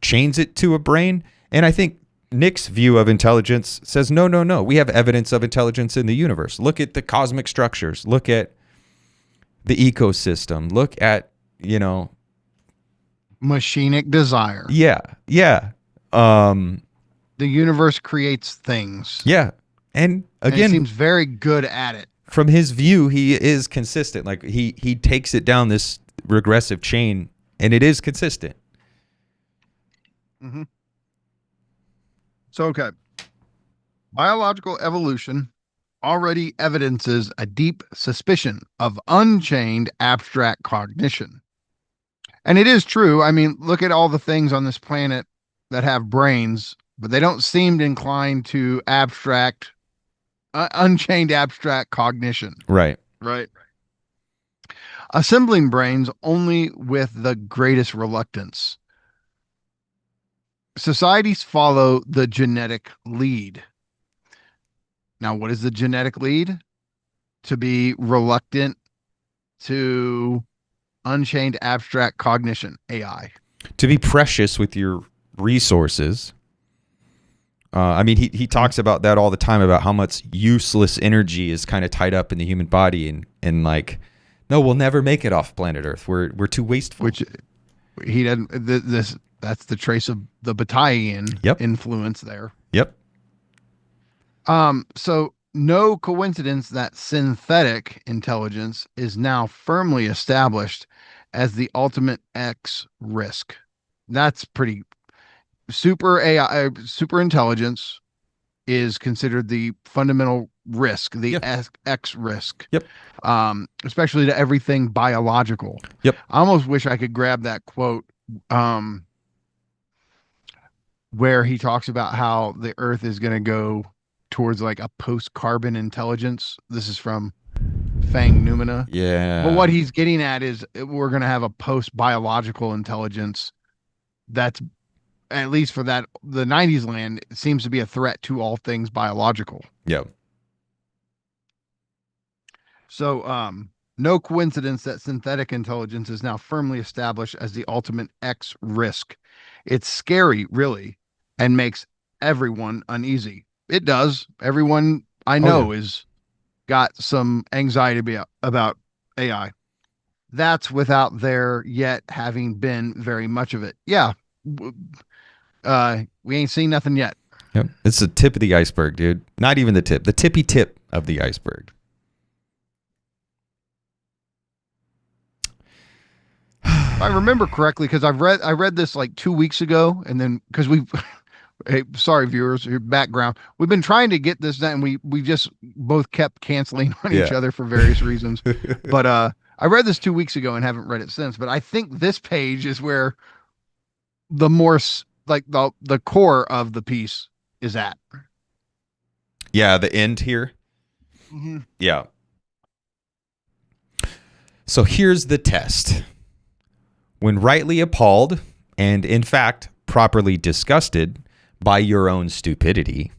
A: chains it to a brain. And I think Nick's view of intelligence says, no. We have evidence of intelligence in the universe. Look at the cosmic structures. Look at the ecosystem. Look at,
C: machinic desire.
A: Yeah.
C: The universe creates things.
A: Yeah. And again,
C: and he seems very good at it.
A: From his view, he is consistent. Like he takes it down this regressive chain, and it is consistent.
C: So, okay. Biological evolution already evidences a deep suspicion of unchained abstract cognition. And it is true. I mean, look at all the things on this planet that have brains, but they don't seem inclined to unchained abstract cognition.
A: Right.
C: Right. Assembling brains only with the greatest reluctance. Societies follow the genetic lead. Now, what is the genetic lead? To be reluctant to unchained abstract cognition, AI.
A: To be precious with your resources. I mean, he talks about that all the time, about how much useless energy is kind of tied up in the human body, and like, no, we'll never make it off planet Earth. We're too wasteful.
C: Which he doesn't. This that's the trace of the Bataillean
A: Yep.
C: influence there.
A: Yep.
C: So no coincidence that synthetic intelligence is now firmly established as the ultimate X risk. That's pretty super AI, super intelligence is considered the fundamental risk, the
A: Yeah.
C: X risk.
A: Yep.
C: Especially to everything biological.
A: Yep.
C: I almost wish I could grab that quote where he talks about how the Earth is going to go towards like a post-carbon intelligence. This is from Fang Numina.
A: Yeah.
C: But what he's getting at is we're going to have a post-biological intelligence that's, at least for that the 90s land, it seems to be a threat to all things biological.
A: Yep.
C: So no coincidence that synthetic intelligence is now firmly established as the ultimate X risk. It's scary, really, and makes everyone uneasy. It does. Everyone I know is got some anxiety about AI. That's without there yet having been very much of it. Yeah. We ain't seen nothing yet.
A: Yep. It's the tip of the iceberg, dude. Not even the tip. The tippy tip of the iceberg.
C: If I remember correctly, because I read this like 2 weeks ago, and then because we hey, sorry viewers, your background. We've been trying to get this done, and we just both kept canceling on each other for various reasons. But I read this 2 weeks ago and haven't read it since. But I think this page is where the more like the core of the piece is at.
A: Yeah, the end here.
C: Mm-hmm.
A: Yeah. So here's the test. When rightly appalled, and in fact properly disgusted by your own stupidity,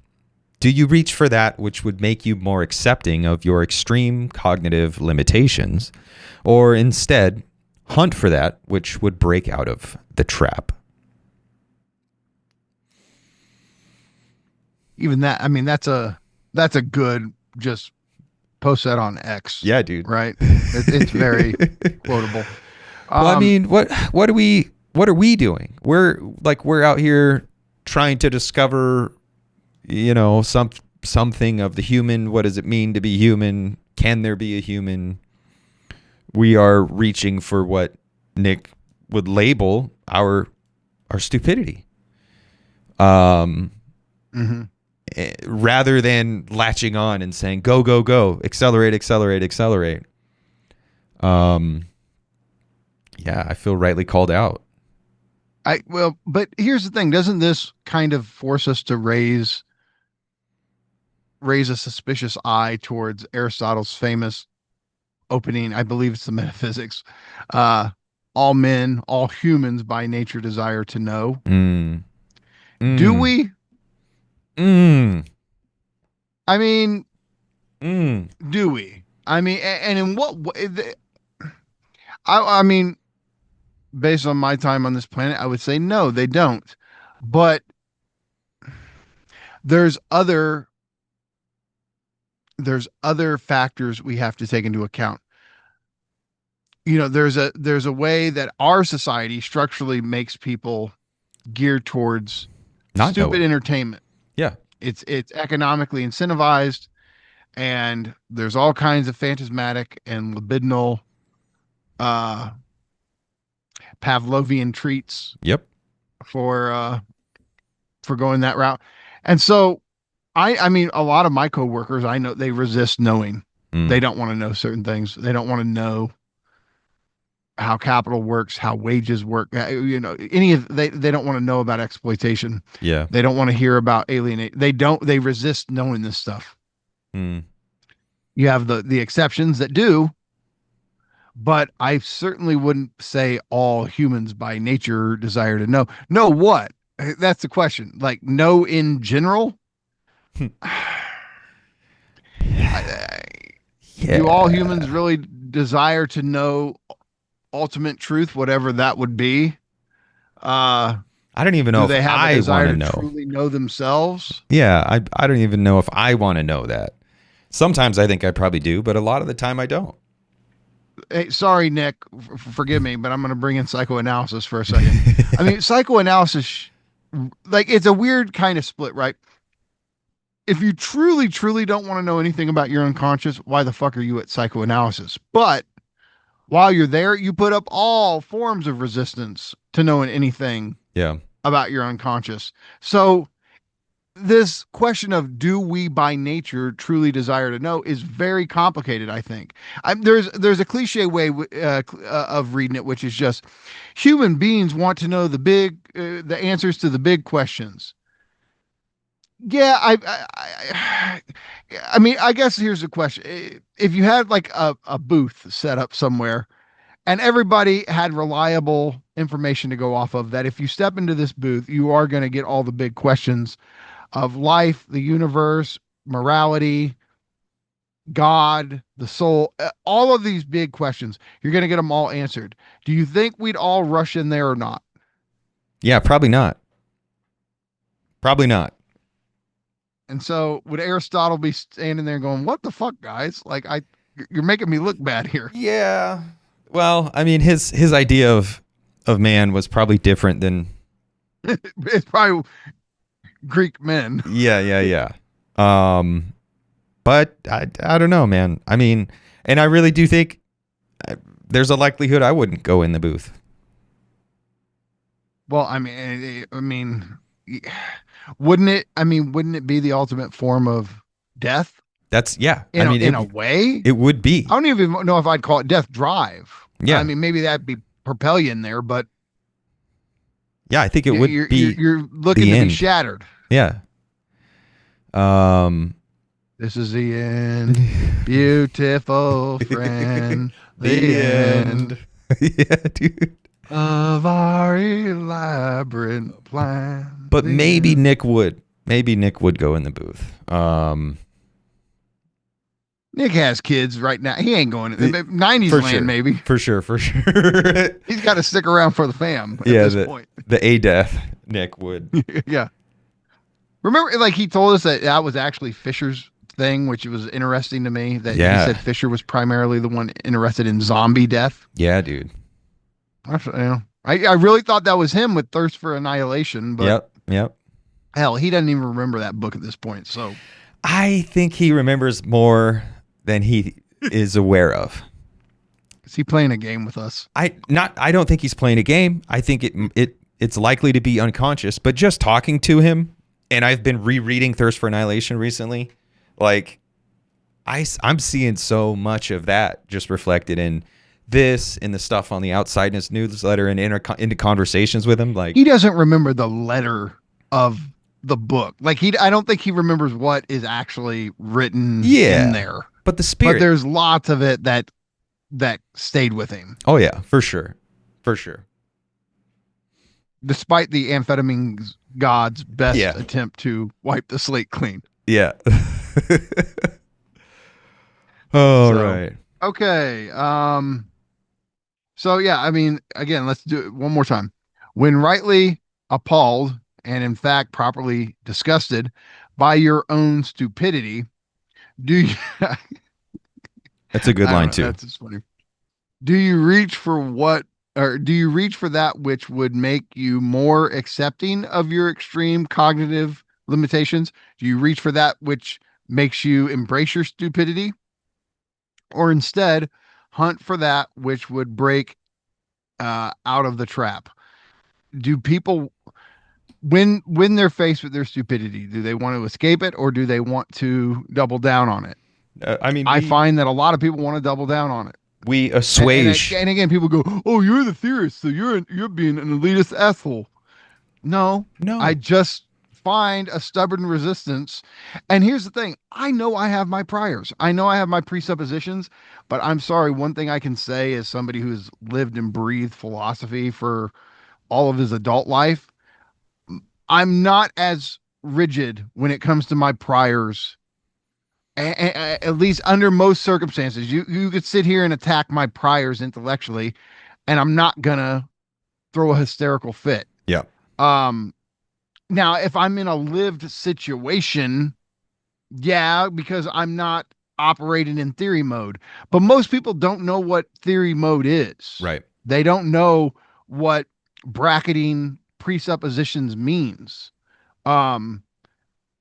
A: do you reach for that which would make you more accepting of your extreme cognitive limitations, or instead hunt for that which would break out of the trap?
C: Even that, I mean, that's a good, just post that on X.
A: Yeah, dude.
C: Right. It's very quotable.
A: Well, I mean, what are we doing? We're out here trying to discover, something of the human. What does it mean to be human? Can there be a human? We are reaching for what Nick would label our stupidity. Rather than latching on and saying, go, go, go, accelerate, accelerate, accelerate. Yeah, I feel rightly called out.
C: But here's the thing. Doesn't this kind of force us to raise a suspicious eye towards Aristotle's famous opening? I believe it's the Metaphysics. All men, all humans by nature desire to know. Do we? I mean, do we? I mean, and in what way? I mean, based on my time on this planet, I would say no, they don't. But there's other factors we have to take into account. There's a way that our society structurally makes people geared towards stupid entertainment.
A: Yeah.
C: It's economically incentivized, and there's all kinds of phantasmatic and libidinal Pavlovian treats.
A: Yep.
C: For going that route. And so I mean, a lot of my coworkers, I know they resist knowing. They
A: Mm,
C: don't want to know certain things. They don't want to know how capital works, how wages work. Any of they don't want to know about exploitation.
A: yeah.
C: They don't want to hear about alienate. They resist knowing this stuff.
A: Mm.
C: You have the exceptions that do, but I certainly wouldn't say all humans by nature desire to know. Know what? That's the question. Like know in general. I, do all
A: Yeah.
C: humans really desire to know ultimate truth, whatever that would be? Uh,
A: I don't even know
C: do
A: if
C: they have a
A: I want
C: desire
A: to
C: to
A: know.
C: truly know themselves?
A: Yeah, I don't even know if I want to know that. Sometimes I think I probably do, but a lot of the time I don't.
C: Hey, sorry, Nick, forgive me, but I'm going to bring in psychoanalysis for a second. I mean, psychoanalysis, like, it's a weird kind of split, right? If you truly, truly don't want to know anything about your unconscious, why the fuck are you at psychoanalysis? But while you're there, you put up all forms of resistance to knowing anything
A: Yeah.
C: about your unconscious. So this question of do we by nature truly desire to know is very complicated. I think there's a cliche way of reading it, which is just human beings want to know the answers to the big questions. Yeah, I mean, I guess here's the question: if you had like a booth set up somewhere and everybody had reliable information to go off of, that if you step into this booth, you are going to get all the big questions of life, the universe, morality, God, the soul, all of these big questions. You're going to get them all answered. Do you think we'd all rush in there or not?
A: Yeah, probably not. Probably not.
C: And so would Aristotle be standing there going, "What the fuck, guys? Like you're making me look bad here."
A: Yeah. Well, I mean his idea of man was probably different than
C: It's probably Greek men.
A: yeah, yeah, yeah. Um but I don't know, man. I mean, and I really do think there's a likelihood I wouldn't go in the booth.
C: Well, I mean, wouldn't it? I mean, wouldn't it be the ultimate form of death
A: That's yeah. I
C: in
A: mean
C: a way?
A: it would
C: I
A: be.
C: don't even know if I'd call it death drive. I
A: Yeah.
C: mean, maybe that'd be propel you in there, but
A: Yeah, I think it would be
C: you're looking
A: the
C: to be
A: end.
C: shattered.
A: Yeah. Um
C: This is the end, beautiful friend. The
A: the
C: end
A: end. Yeah, dude.
C: of our elaborate plan.
A: But
C: The end.
A: maybe Nick would go in the booth.
C: Nick has kids right now. He ain't going to 90s
A: For
C: land,
A: sure.
C: maybe.
A: For sure. For sure.
C: He's got to stick around for the fam at
A: Yeah,
C: this point.
A: the A death Nick would.
C: Yeah. Remember, like he told us that that was actually Fisher's thing, which was interesting to me. That he said
A: Yeah.
C: Fisher was primarily the one interested in zombie death.
A: Yeah, dude.
C: I really thought that was him with Thirst for Annihilation, but
A: Yep. Yep.
C: hell, he doesn't even remember that book at this point. So
A: I think he remembers more than he is aware of.
C: is he playing a game with us?
A: I don't think he's playing a game. I think it's likely to be unconscious, but just talking to him, and I've been rereading Thirst for Annihilation recently, like I'm seeing so much of that just reflected in this, in the stuff on the Outsideness newsletter, and into conversations with him. Like
C: He doesn't remember the letter of the book. Like I don't think he remembers what is actually written in
A: yeah,
C: there.
A: but the
C: But
A: spirit.
C: there's lots of it that stayed with him,
A: Oh yeah, for sure, for sure.
C: despite the amphetamine god's best
A: Yeah,
C: attempt to wipe the slate clean.
A: yeah. All
C: So
A: right.
C: okay, so yeah, I mean, again, let's do it one more time. When rightly appalled and in fact properly disgusted by your own stupidity, do you?
A: That's a good
C: I don't
A: line
C: know.
A: too.
C: That's just funny. Do you reach for what, or do you reach for that which would make you more accepting of your extreme cognitive limitations? Do you reach for that which makes you embrace your stupidity? Or instead, hunt for that which would break out of the trap? Do people, when they're faced with their stupidity, do they want to escape it or do they want to double down on it?
A: I mean,
C: I find that a lot of people want to double down on it.
A: we
C: And
A: assuage.
C: and again, people go, "Oh, you're the theorist, so you're being an elitist asshole." No, I
A: No.
C: just find a stubborn resistance. And here's the thing: I know I have my priors, I know I have my presuppositions, but I'm sorry. One thing I can say as somebody who's lived and breathed philosophy for all of his adult life, I'm not as rigid when it comes to my priors. At least under most circumstances, you could sit here and attack my priors intellectually, and I'm not gonna throw a hysterical fit.
A: Yeah.
C: Um, Now, if I'm in a lived situation, yeah, because I'm not operating in theory mode. But most people don't know what theory mode is.
A: Right.
C: They don't know what bracketing presuppositions means. Um,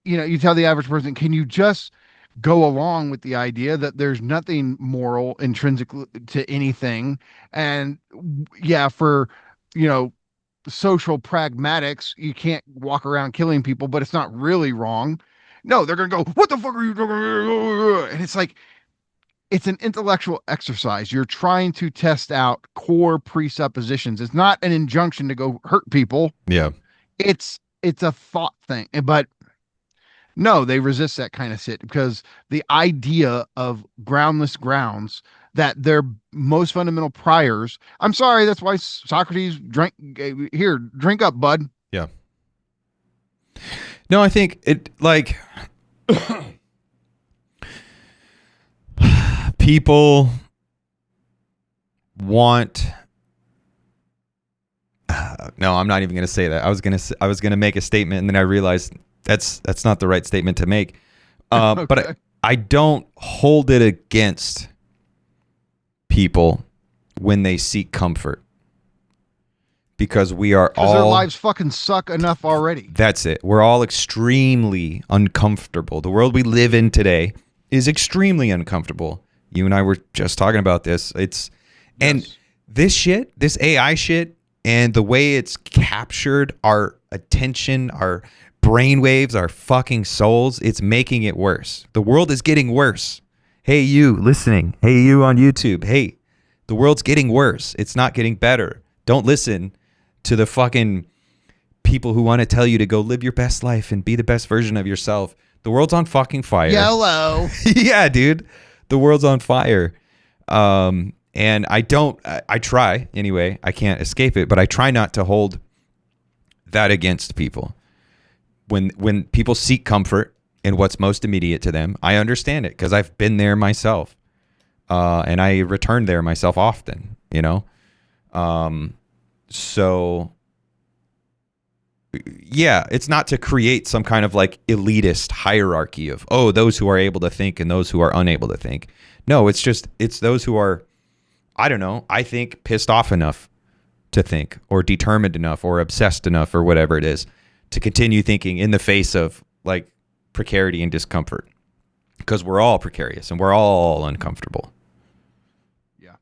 C: you tell the average person, can you just go along with the idea that there's nothing moral intrinsic to anything? And yeah, for, you know, social pragmatics, you can't walk around killing people, but it's not really wrong. No, they're gonna go, what the fuck are you doing? And it's like, it's an intellectual exercise. You're trying to test out core presuppositions. It's not an injunction to go hurt people.
A: Yeah.
C: It's a thought thing. But no, they resist that kind of shit because the idea of groundless grounds, that their most fundamental priors. I'm sorry, that's why Socrates drank. Here, drink up, bud.
A: Yeah. No, I think it like people want. No, I'm not even going to say that. I was going to make a statement, and then I realized that's not the right statement to make.
C: Okay.
A: But I don't hold it against people when they seek comfort, because we are
C: Because their
A: all
C: lives fucking suck enough already.
A: That's it. We're all extremely uncomfortable. The world we live in today is extremely uncomfortable. You and I were just talking about this. And
C: Yes.
A: this shit, this AI shit, and the way it's captured our attention, our brainwaves, our fucking souls, it's making it worse. The world is getting worse. Hey, you listening. Hey, you on YouTube. Hey, the world's getting worse. It's not getting better. Don't listen to the fucking people who want to tell you to go live your best life and be the best version of yourself. The world's on fucking fire.
C: YOLO.
A: Yeah, dude. The world's on fire. And I try anyway. I can't escape it, but I try not to hold that against people. When people seek comfort in what's most immediate to them, I understand it because I've been there myself. And I return there myself often, you know? So yeah, it's not to create some kind of like elitist hierarchy of, oh, those who are able to think and those who are unable to think. No, it's those who are, I don't know, I think pissed off enough to think, or determined enough, or obsessed enough, or whatever it is, to continue thinking in the face of like precarity and discomfort, because we're all precarious and we're all uncomfortable.
C: Yeah.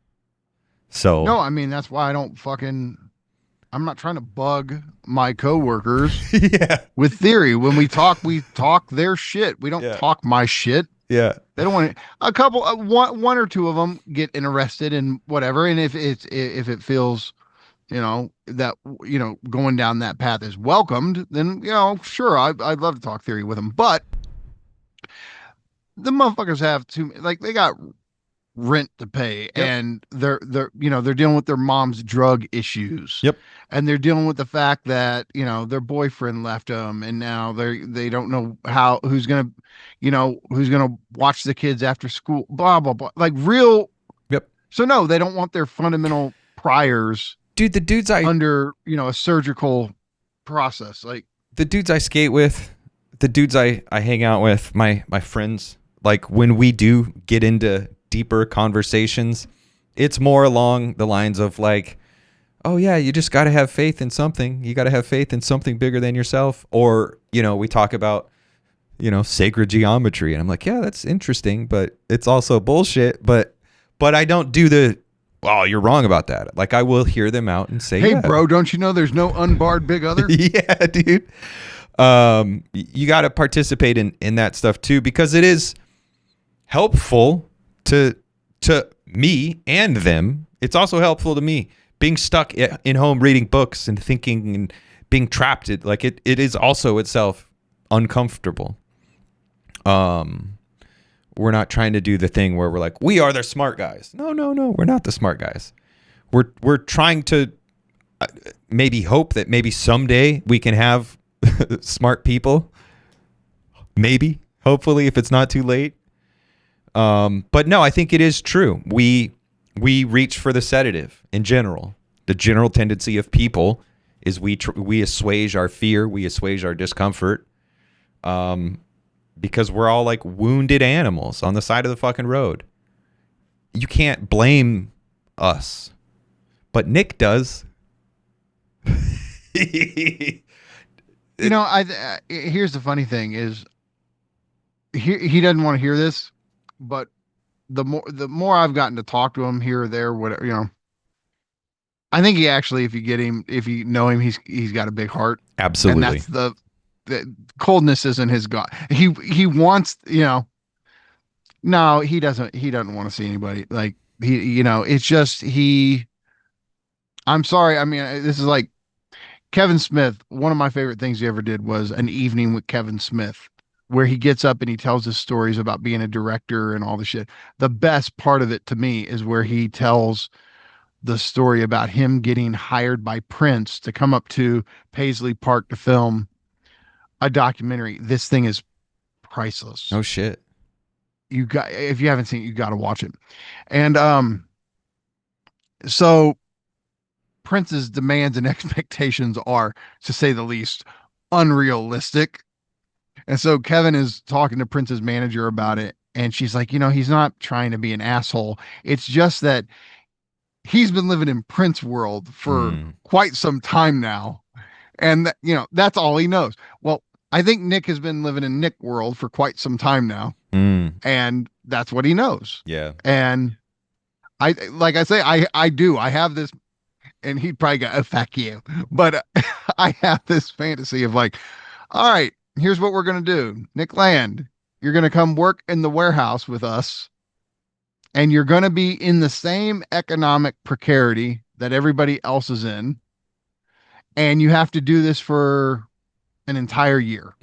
A: So
C: No, I mean, that's why I'm not trying to bug my coworkers
A: yeah,
C: with theory. When we talk their shit. We don't
A: Yeah.
C: talk my shit.
A: yeah,
C: They don't want to. A couple, one or two of them get interested in whatever, and if it feels, that going down that path is welcomed, then sure, I'd love to talk theory with them. But the motherfuckers have they got rent to pay, and they're dealing with their mom's drug issues.
A: Yep.
C: And they're dealing with the fact that their boyfriend left them, and now they don't know who's gonna watch the kids after school, blah blah blah, like real.
A: Yep.
C: So no, they don't want their fundamental priors,
A: dude.
C: under a surgical process. Like
A: the dudes I skate with, the dudes I hang out with, my friends, like when we do get into deeper conversations, it's more along the lines of like, oh yeah, you just got to have faith in something. You got to have faith in something bigger than yourself. Or, we talk about, sacred geometry. And I'm like, yeah, that's interesting, but it's also bullshit. But I don't do the well, you're wrong about that. Like, I will hear them out and say,
C: Hey,
A: yeah.
C: bro, don't you know there's no unbarred big other?
A: Yeah, dude. You got to participate in that stuff too, because it is helpful to me and them. It's also helpful to me being stuck in home reading books and thinking and being trapped. It is also itself uncomfortable. We're not trying to do the thing where we're like, we are the smart guys. No, we're not the smart guys. We're trying to maybe hope that maybe someday we can have smart people. Maybe, hopefully, if it's not too late. But no, I think it is true. We reach for the sedative in general. The general tendency of people is we assuage our fear, we assuage our discomfort, because we're all like wounded animals on the side of the fucking road. You can't blame us, but Nick does.
C: You know, here's the funny thing is he doesn't want to hear this, but the more I've gotten to talk to him here or there, whatever, I think he actually, if you know him, he's got a big heart.
A: Absolutely.
C: And that's the coldness isn't his god. He wants, no, he doesn't want to see anybody. Like it's just I'm sorry. I mean, this is like Kevin Smith. One of my favorite things he ever did was An Evening with Kevin Smith, where he gets up and he tells his stories about being a director and all the shit. The best part of it to me is where he tells the story about him getting hired by Prince to come up to Paisley Park to film a documentary. This thing is priceless.
A: Oh shit.
C: If you haven't seen it, you got to watch it. And so Prince's demands and expectations are, to say the least, unrealistic. And so Kevin is talking to Prince's manager about it, and she's like, he's not trying to be an asshole. It's just that he's been living in Prince world for quite some time now. And that's all he knows. Well, I think Nick has been living in Nick world for quite some time now. And that's what he knows.
A: Yeah.
C: And like I say, I have this, and he'd probably go, oh, fuck you. But I have this fantasy of like, all right, here's what we're going to do. Nick Land, you're going to come work in the warehouse with us, and you're going to be in the same economic precarity that everybody else is in. And you have to do this for an entire year.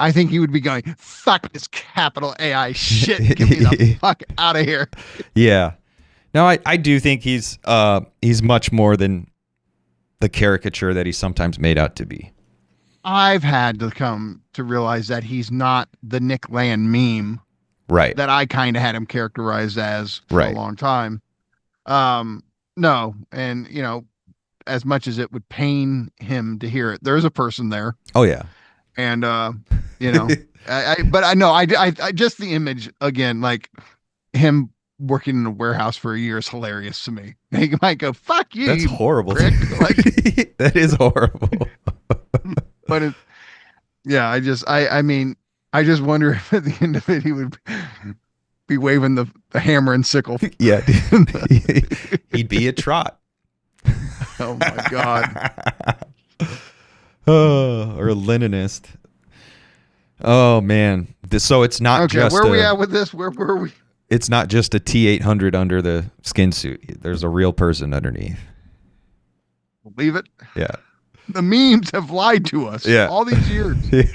C: I think he would be going, fuck this capital AI shit. Get me the fuck out of here.
A: Yeah. No, I do think he's much more than the caricature that he's sometimes made out to be.
C: I've had to come to realize that he's not the Nick Land meme,
A: right?
C: That I kind of had him characterized as for a long time. No, and as much as it would pain him to hear it, there's a person there.
A: Oh yeah,
C: and but I know I just the image again, like him working in a warehouse for a year is hilarious to me. He might go, fuck you.
A: That's horrible.
C: Like,
A: that is horrible.
C: But I mean, I just wonder if at the end of it he would be waving the hammer and sickle.
A: Yeah. He'd be a trot.
C: Oh my God.
A: Or a Leninist. Oh man. So it's not just
C: where are we at with this? Where were we?
A: It's not just a T-800 under the skin suit. There's a real person underneath.
C: Believe it?
A: Yeah.
C: The memes have lied to us all these years.
A: Yeah.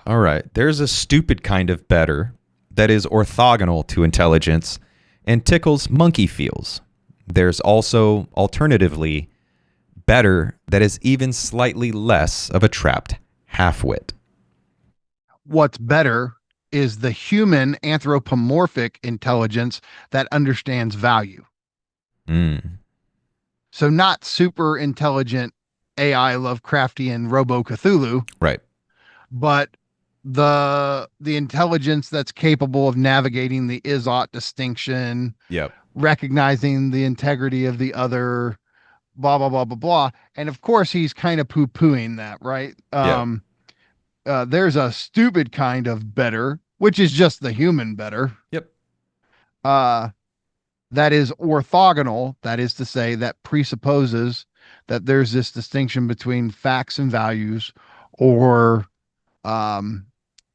A: All right. There's a stupid kind of better that is orthogonal to intelligence and tickles monkey feels. There's also, alternatively, better that is even slightly less of a trapped half-wit.
C: What's better is the human anthropomorphic intelligence that understands value. So not super intelligent AI Lovecraftian Robo Cthulhu.
A: Right.
C: But the intelligence that's capable of navigating the is-ought distinction.
A: Yep.
C: Recognizing the integrity of the other, blah, blah, blah, blah, blah. And of course he's kind of poo-pooing that, right? There's a stupid kind of better, which is just the human better.
A: Yep.
C: Uh, that is orthogonal. That is to say, that presupposes that there's this distinction between facts and values, or um,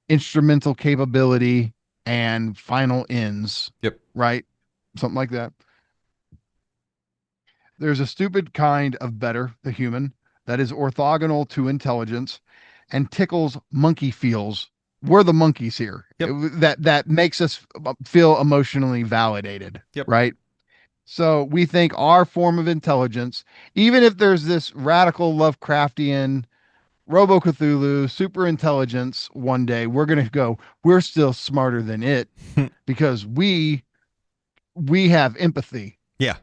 C: instrumental capability and final ends,
A: Yep.
C: right? Something like that. There's a stupid kind of better, the human, that is orthogonal to intelligence and tickles monkey feels. We're the monkeys here.
A: Yep.
C: That makes us feel emotionally validated,
A: Yep.
C: right? So we think our form of intelligence, even if there's this radical Lovecraftian Robo Cthulhu super intelligence one day, we're gonna go, we're still smarter than it because we have empathy.
A: Yeah.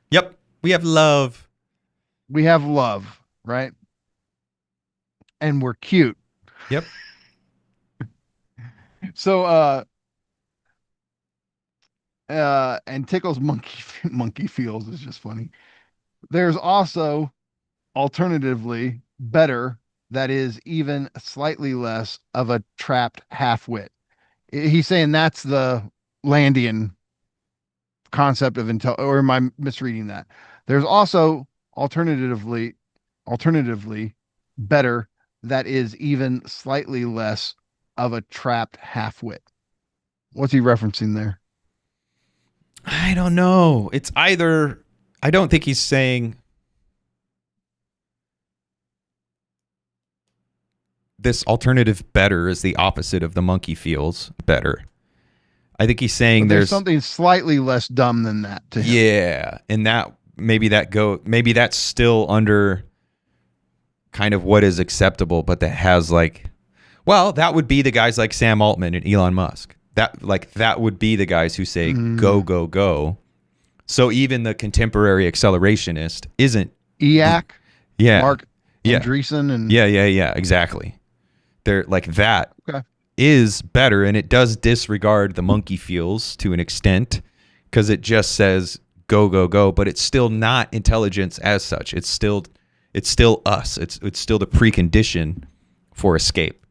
A: Yep. We have love.
C: We have love, right? And we're cute.
A: Yep.
C: So and tickles monkey monkey feels is just funny. There's also alternatively better that is even slightly less of a trapped half-wit. He's saying that's the Landian concept of intel, or am I misreading that? There's also alternatively better that is even slightly less of a trapped half-wit. What's he referencing there?
A: I don't know. It's either, I don't think he's saying this alternative better is the opposite of the monkey feels better. I think he's saying
C: But there's
A: there's
C: something slightly less dumb than that to him.
A: yeah, and that maybe that's still under kind of what is acceptable, but that has like, well, that would be the guys like Sam Altman and Elon Musk. That would be the guys who say go go go. So even the contemporary accelerationist isn't.
C: EAC,
A: Yeah,
C: Mark
A: yeah,
C: Andreessen, and
A: yeah, exactly. They're like that
C: okay.
A: is better, and it does disregard the monkey feels to an extent because it just says go go go, but it's still not intelligence as such. It's still us. It's still the precondition for escape.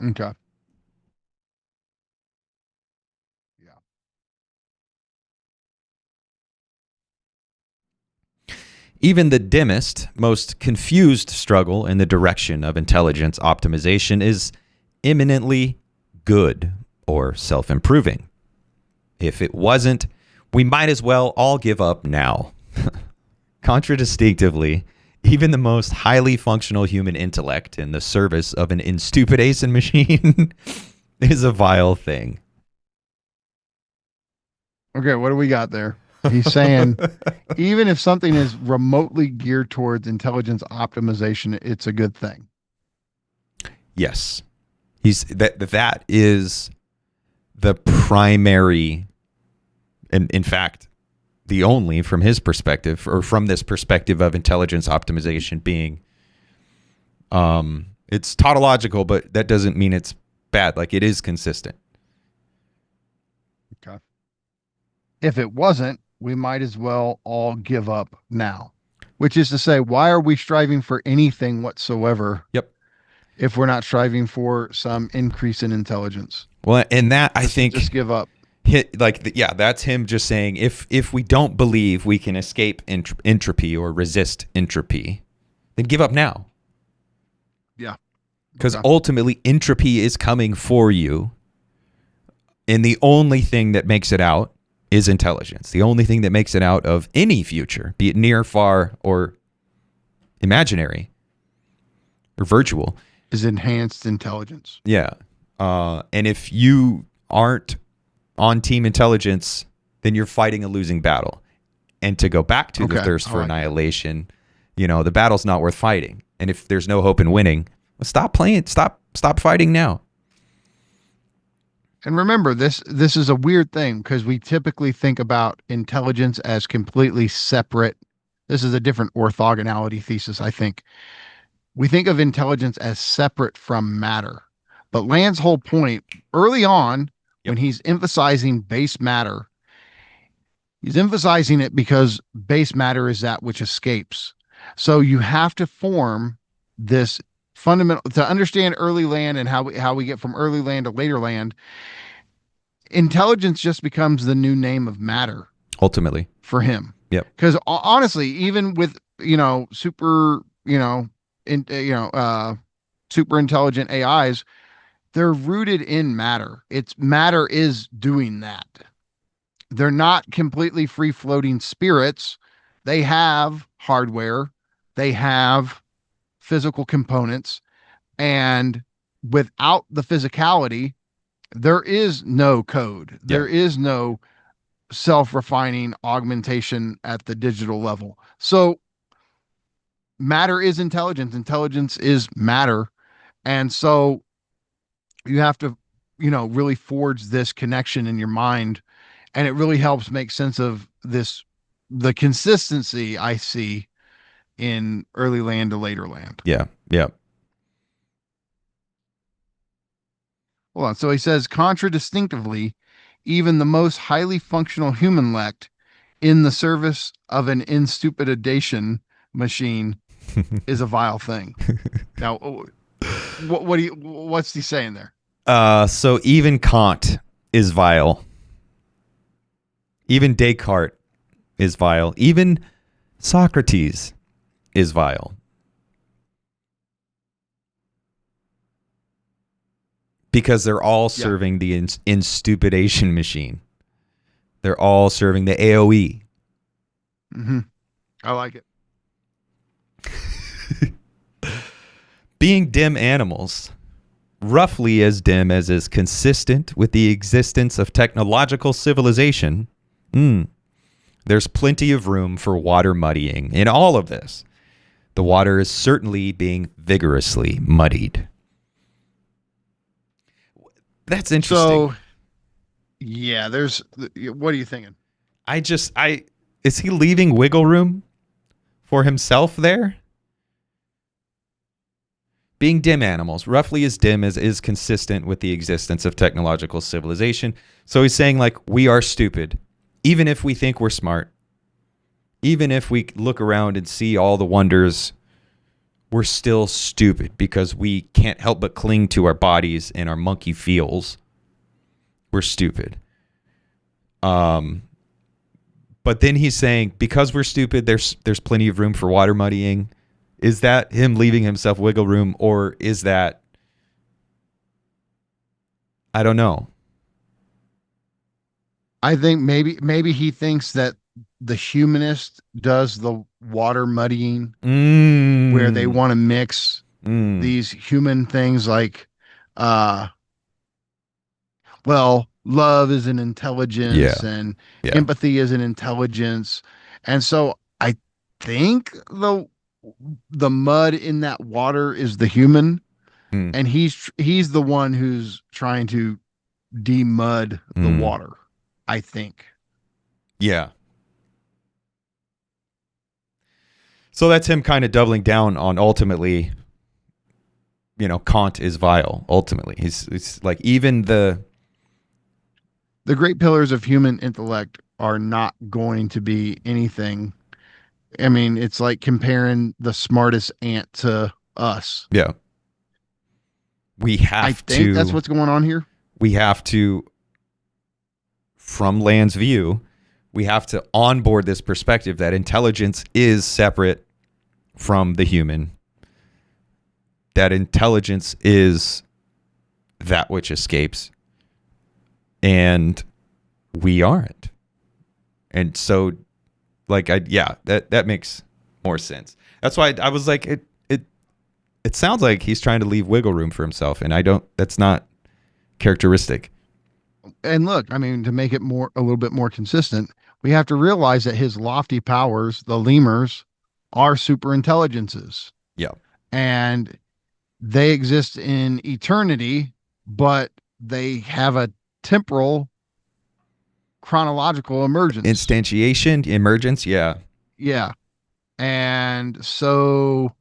C: Okay. Yeah.
A: Even the dimmest, most confused struggle in the direction of intelligence optimization is imminently good or self-improving. If it wasn't, we might as well all give up now. Contradistinctively, even the most highly functional human intellect in the service of an instupidation machine is a vile thing.
C: Okay, what do we got there? He's saying even if something is remotely geared towards intelligence optimization, it's a good thing.
A: Yes. That is the primary, and in fact, the only from his perspective, or from this perspective of intelligence optimization being it's tautological, but that doesn't mean it's bad. Like, it is consistent.
C: Okay. If it wasn't, we might as well all give up now. Which is to say, why are we striving for anything whatsoever
A: Yep.
C: if we're not striving for some increase in intelligence?
A: Well, and that I think
C: Just give up.
A: that's him just saying if we don't believe we can escape entropy or resist entropy, then give up now.
C: Yeah.
A: Because
C: Okay.
A: ultimately entropy is coming for you, and the only thing that makes it out is intelligence. The only thing that makes it out of any future, be it near, far, or imaginary or virtual,
C: Is enhanced intelligence.
A: yeah. And if you aren't on team intelligence, then you're fighting a losing battle. And to go back to the
C: Okay,
A: thirst
C: I
A: for
C: like that.
A: annihilation, the battle's not worth fighting. And if there's no hope in winning, well, stop playing. Stop fighting now.
C: And remember, this is a weird thing because we typically think about intelligence as completely separate. This is a different orthogonality thesis, I think. We think of intelligence as separate from matter. But Land's whole point early on, when
A: Yep.
C: he's emphasizing base matter, he's emphasizing it because base matter is that which escapes. So you have to form this fundamental to understand early land and how we get from early land to later land. Intelligence just becomes the new name of matter
A: Ultimately.
C: for him.
A: Yep.
C: Because honestly, even with super in super intelligent AIs, they're rooted in matter. It's matter is doing that. They're not completely free floating spirits. They have hardware, they have physical components, and without the physicality, there is no code.
A: Yeah.
C: There is no self-refining augmentation at the digital level. So matter is intelligence. Intelligence is matter. And so you have to, really forge this connection in your mind. And it really helps make sense of the consistency I see in early land to later land.
A: Yeah. Yeah.
C: Hold on. So he says, contradistinctively, even the most highly functional human lect in the service of an instupidation machine is a vile thing. Now, what's he saying there?
A: So even Kant is vile. Even Descartes is vile. Even Socrates is vile. Because they're all serving the instupidation machine. They're all serving the AOE.
C: Mm-hmm. I like it.
A: Being dim animals, roughly as dim as is consistent with the existence of technological civilization, there's plenty of room for water muddying in all of this. The water is certainly being vigorously muddied. That's interesting.
C: So, yeah, what are you thinking?
A: Is he leaving wiggle room for himself there? Being dim animals, roughly as dim as is consistent with the existence of technological civilization. So he's saying, like, we are stupid. Even if we think we're smart, even if we look around and see all the wonders, we're still stupid because we can't help but cling to our bodies and our monkey feels. We're stupid. But then he's saying, because we're stupid, there's plenty of room for water muddying. Is that him leaving himself wiggle room, or is that, I don't know.
C: I think maybe he thinks that the humanist does the water muddying, where they want to mix these human things like, love is an intelligence and empathy is an intelligence. And so I think the mud in that water is the human, and he's the one who's trying to demud the water, I think.
A: Yeah. So that's him kind of doubling down on ultimately, Kant is vile. Ultimately, he's like, even the
C: great pillars of human intellect are not going to be anything. I mean, it's like comparing the smartest ant to us.
A: Yeah. I
C: think that's what's going on here.
A: We have to, from Land's view, we have to onboard this perspective that intelligence is separate from the human. That intelligence is that which escapes. And we aren't. And so, that makes more sense. That's why I was like, it sounds like he's trying to leave wiggle room for himself, and that's not characteristic.
C: And look, I mean, to make it a little bit more consistent, we have to realize that his lofty powers, the lemurs, are super intelligences.
A: Yeah.
C: And they exist in eternity, but they have a temporal chronological emergence.
A: Emergence, yeah.
C: Yeah. And so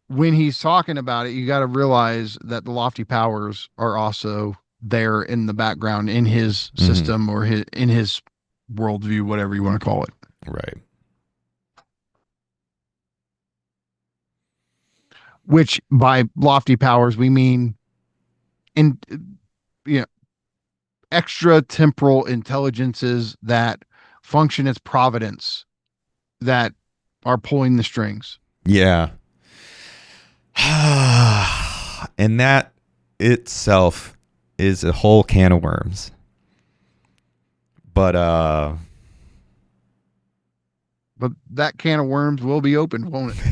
C: when he's talking about it, you got to realize that the lofty powers are also there in the background in his system or in his worldview, whatever you want to call it.
A: Right.
C: which by lofty powers we mean in you know extra temporal intelligences that function as providence that are pulling the strings.
A: Yeah. And that itself is a whole can of worms. But
C: But that can of worms will be opened, won't it?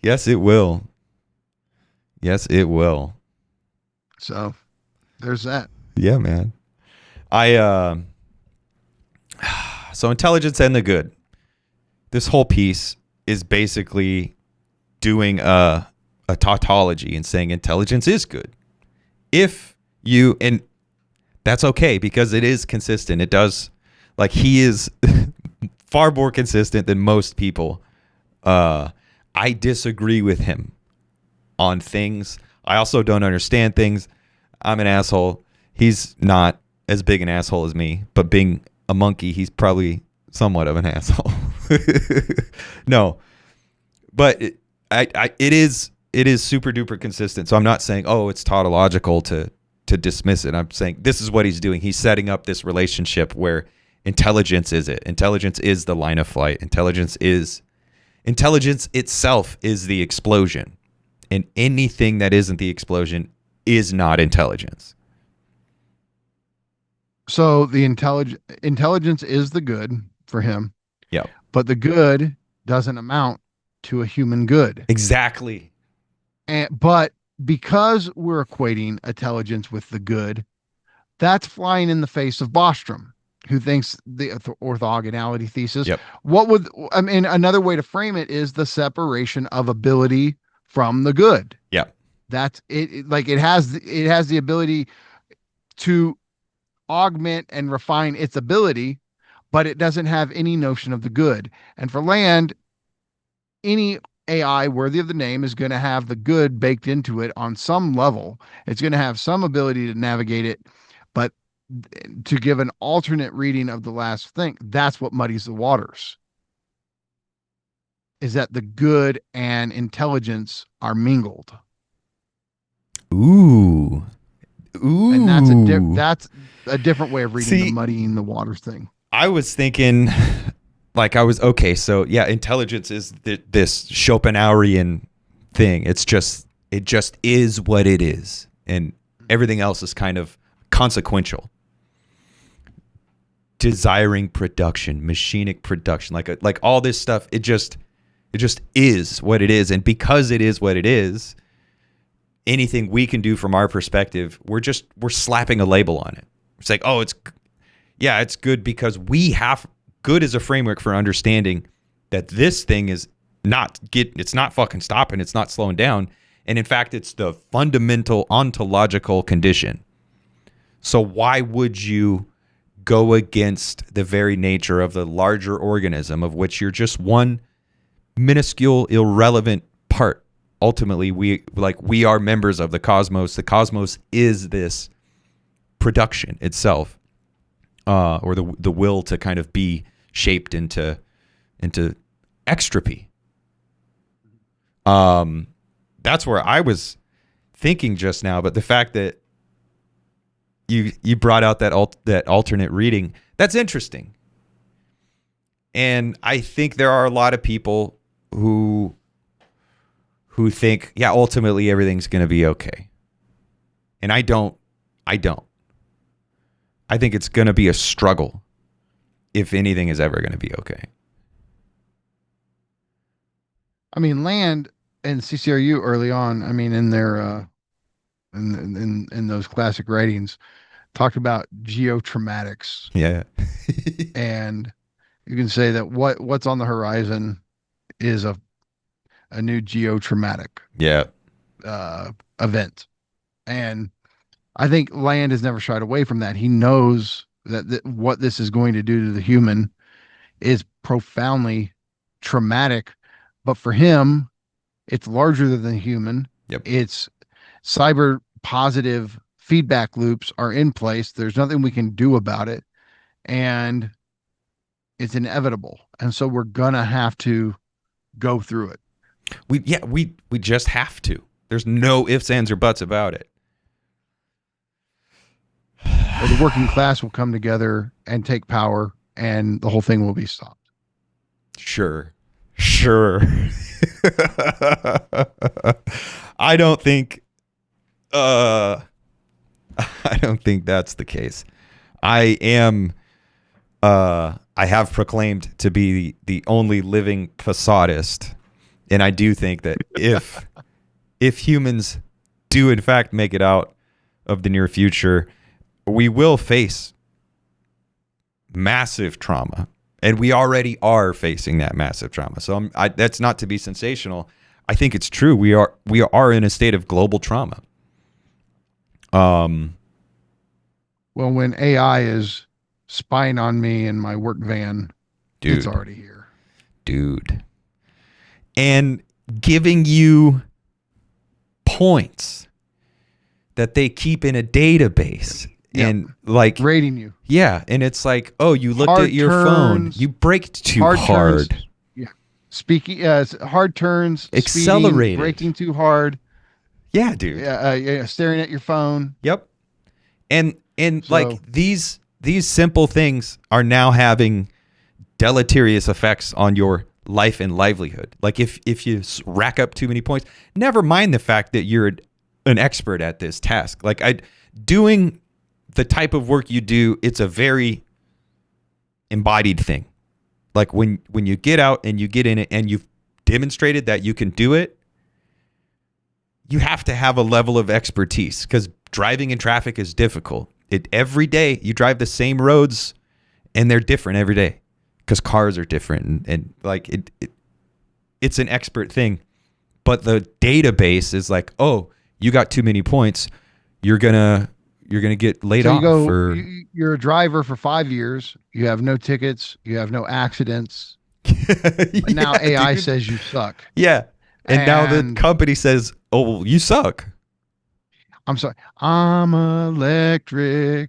A: yes, it will. Yes, it will.
C: So there's that.
A: Yeah, man. I so intelligence and the good. This whole piece is basically doing a tautology and saying intelligence is good. If you, and that's okay because it is consistent. It does, like, he is far more consistent than most people. I disagree with him on things. I also don't understand things. I'm an asshole. He's not as big an asshole as me, but being a monkey, he's probably somewhat of an asshole. No, but it is super duper consistent. So I'm not saying, oh, it's tautological to dismiss it. I'm saying this is what he's doing. He's setting up this relationship where intelligence is it. Intelligence is the line of flight. Intelligence itself is the explosion. And anything that isn't the explosion is not intelligence.
C: So the intelligence is the good for him,
A: Yeah.
C: but the good doesn't amount to a human good.
A: Exactly.
C: But because we're equating intelligence with the good, that's flying in the face of Bostrom, who thinks the orthogonality thesis.
A: Yep.
C: I mean, another way to frame it is the separation of ability from the good.
A: Yeah.
C: That's it. Like it has the ability to augment and refine its ability, but it doesn't have any notion of the good. And for Land, any AI worthy of the name is going to have the good baked into it on some level. It's going to have some ability to navigate it, but to give an alternate reading of the last thing, that's what muddies the waters. Is that the good and intelligence are mingled.
A: Ooh. Ooh.
C: And that's a different way of reading the muddying the waters thing.
A: I was thinking, like, okay, so yeah, intelligence is this Schopenhauerian thing. It just is what it is, and everything else is kind of consequential. Desiring production, machinic production, like all this stuff. It just is what it is, and because it is what it is, anything we can do from our perspective, we're slapping a label on it. It's like, oh, it's good because good as a framework for understanding that this thing is it's not fucking stopping, it's not slowing down, and in fact, it's the fundamental ontological condition. So why would you go against the very nature of the larger organism of which you're just one minuscule, irrelevant part? Ultimately, we are members of the cosmos. The cosmos is this production itself, or the will to kind of be shaped into extropy. That's where I was thinking just now. But the fact that you brought out that alternate reading, that's interesting. And I think there are a lot of people who think, yeah, ultimately everything's going to be okay. And I don't. I think it's going to be a struggle if anything is ever going to be okay.
C: I mean, Land and CCRU early on, I mean, in their in those classic writings, talked about geotraumatics.
A: Yeah.
C: And you can say that what's on the horizon is a new geotraumatic
A: Yeah.
C: Event. And I think Land has never shied away from that. He knows that what this is going to do to the human is profoundly traumatic, but for him, it's larger than human.
A: Yep.
C: It's cyber positive feedback loops are in place. There's nothing we can do about it, and it's inevitable. And so we're gonna have to go through it.
A: We just have to. There's no ifs, ands, or buts about it.
C: Or the working class will come together and take power, and the whole thing will be stopped.
A: Sure. I don't think I don't think that's the case. I have proclaimed to be the only living facadist, and I do think that if humans do in fact make it out of the near future, we will face massive trauma, and we already are facing that massive trauma. So that's not to be sensational. I think it's true. We are in a state of global trauma.
C: Well, when AI is spying on me in my work van,
A: dude,
C: it's already here.
A: Dude. And giving you points that they keep in a database.
C: Yep.
A: And like
C: rating you.
A: Yeah. And it's like, oh, you looked
C: hard
A: at your phone. You braked too hard.
C: Turns, yeah. Speaking hard turns,
A: accelerated,
C: speeding, braking too hard.
A: Yeah, dude.
C: Yeah, staring at your phone.
A: Yep. And like these simple things are now having deleterious effects on your life and livelihood. Like if you rack up too many points, never mind the fact that you're an expert at this task. Like doing the type of work you do, it's a very embodied thing. Like when you get out and you get in it and you've demonstrated that you can do it, you have to have a level of expertise, because driving in traffic is difficult. Every day you drive the same roads and they're different every day because cars are different, and like it's an expert thing. But the database is like, oh, you got too many points, you're gonna get laid off.
C: You're a driver for 5 years. You have no tickets. You have no accidents. But now AI says you suck.
A: Yeah. And now the company says, oh, well, you suck.
C: I'm sorry. I'm electric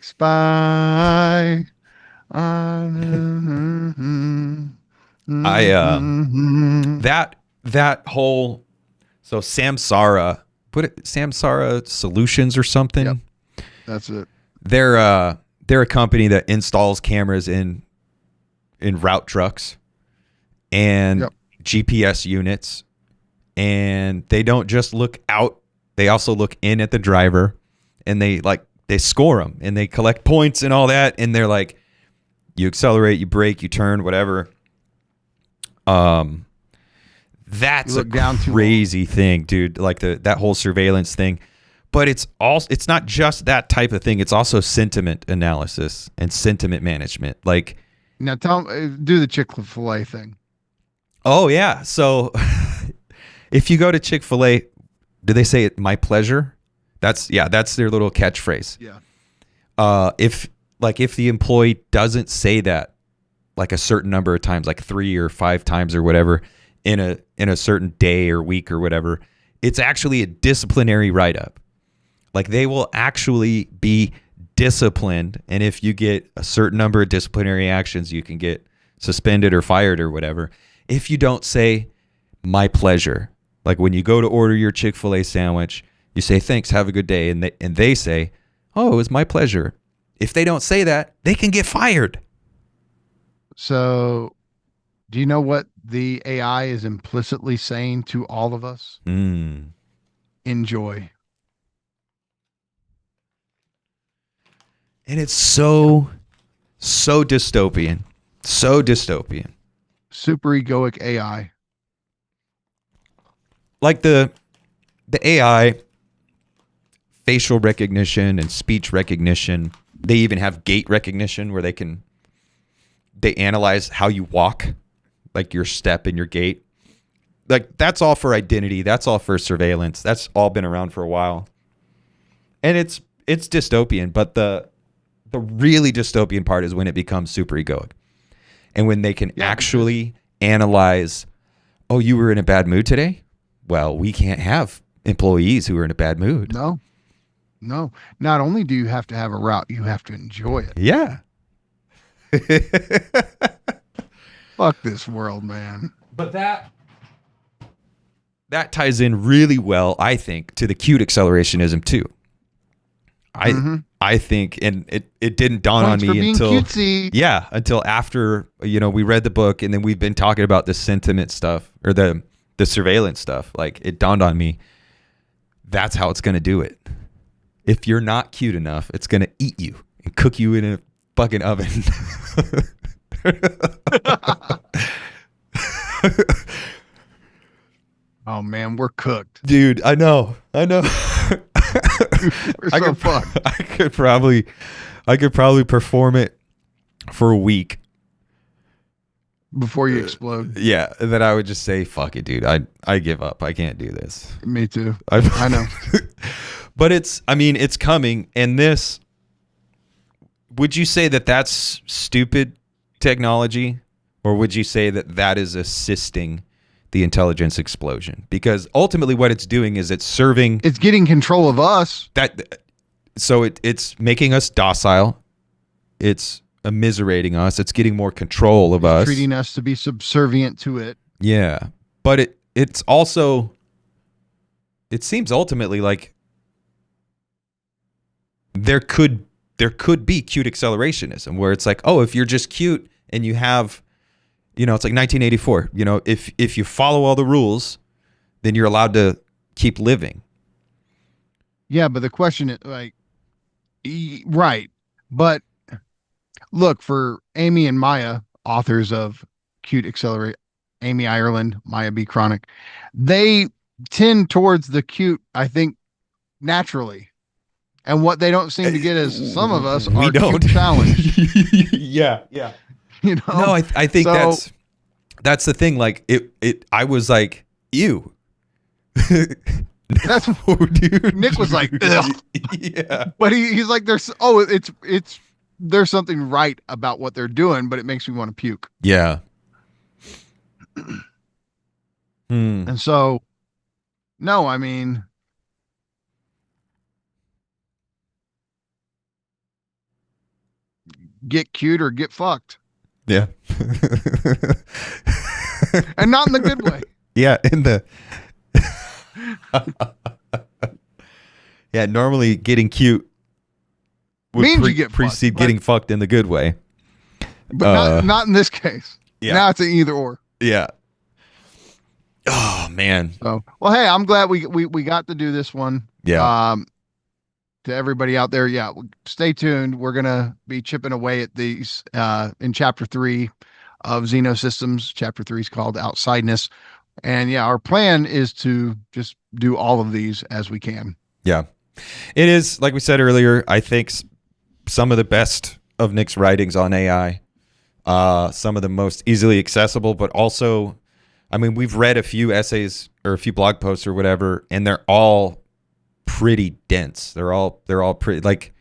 C: spy.
A: That whole, so Samsara Solutions or something.
C: Yep. That's it.
A: They're a company that installs cameras in route trucks and GPS units, and they don't just look out, they also look in at the driver, and they score them and they collect points and all that, and they're like, you accelerate, you brake, you turn, whatever. That's a crazy thing, dude. Like that whole surveillance thing. But it's not just that type of thing. It's also sentiment analysis and sentiment management. Like,
C: now do the Chick-fil-A thing.
A: Oh yeah. So if you go to Chick-fil-A, do they say it, my pleasure? That's their little catchphrase.
C: Yeah.
A: If the employee doesn't say that like a certain number of times, like 3 or 5 times or whatever, in a certain day or week or whatever, it's actually a disciplinary write-up. Like they will actually be disciplined, and if you get a certain number of disciplinary actions, you can get suspended or fired or whatever. If you don't say my pleasure, like when you go to order your Chick-fil-A sandwich, you say thanks, have a good day, and they say, oh, it was my pleasure. If they don't say that, they can get fired.
C: So, do you know what the AI is implicitly saying to all of us? Enjoy.
A: And it's so dystopian. So dystopian.
C: Super egoic AI.
A: Like the AI facial recognition and speech recognition. They even have gait recognition where they analyze how you walk, like your step and your gait. Like that's all for identity. That's all for surveillance. That's all been around for a while. And it's dystopian, but the really dystopian part is when it becomes super egoic. And when they can actually analyze, oh, you were in a bad mood today? Well, we can't have employees who are in a bad mood.
C: No. Not only do you have to have a route, you have to enjoy it.
A: Yeah.
C: Fuck this world, man.
A: But that that ties in really well, I think, to the cute accelerationism too. I think, and it didn't dawn
C: Points
A: on
C: for
A: me
C: being
A: until
C: cutesy.
A: until after, we read the book, and then we've been talking about the sentiment stuff, or the surveillance stuff. Like, it dawned on me, that's how it's going to do it. If you're not cute enough, it's going to eat you and cook you in a fucking oven.
C: Oh man, we're cooked.
A: Dude, I know.
C: We're so fucked.
A: I could probably perform it for a week
C: Before you explode.
A: Yeah, and then I would just say, "Fuck it, dude. I give up. I can't do this."
C: Me too. I know.
A: But it's coming, and this. Would you say that that's stupid technology, or would you say that that is assisting the intelligence explosion? Because ultimately, what it's doing is it's
C: getting control of us.
A: So it's making us docile. It's immiserating us. It's getting more control of us,
C: treating us to be subservient to it.
A: Yeah, but it's also, it seems ultimately like there could be cute accelerationism, where it's like, oh, if you're just cute and you have, it's like 1984. If you follow all the rules, then you're allowed to keep living.
C: Yeah, but the question is like, right. But look, for Amy and Maya, authors of Cute Accelerate, Amy Ireland, Maya B. Chronic, they tend towards the cute, I think, naturally. And what they don't seem to get is some of us are cute challenged.
A: Yeah.
C: No,
A: I think that's the thing. Like I was like, ew.
C: That's dude. Nick was like, ugh.
A: Yeah.
C: But he's like, there's something right about what they're doing, but it makes me want to puke.
A: Yeah.
C: And so, no, I mean, get cute or get fucked.
A: Yeah.
C: And not in the good way.
A: Yeah, yeah, normally getting cute would
C: means you get
A: precede
C: fucked,
A: getting fucked in the good way.
C: But not in this case.
A: Yeah.
C: Now it's an either or.
A: Yeah. Oh man.
C: So, well, hey, I'm glad we got to do this one.
A: Yeah.
C: To everybody out there, yeah, stay tuned. We're gonna be chipping away at these in chapter 3 of Xenosystems. Chapter 3 is called Outsideness, and yeah, our plan is to just do all of these as we can.
A: Yeah, it is, like we said earlier, I think some of the best of Nick's writings on AI, some of the most easily accessible, but also, I mean, we've read a few essays or a few blog posts or whatever, and they're all pretty dense. They're all pretty, like,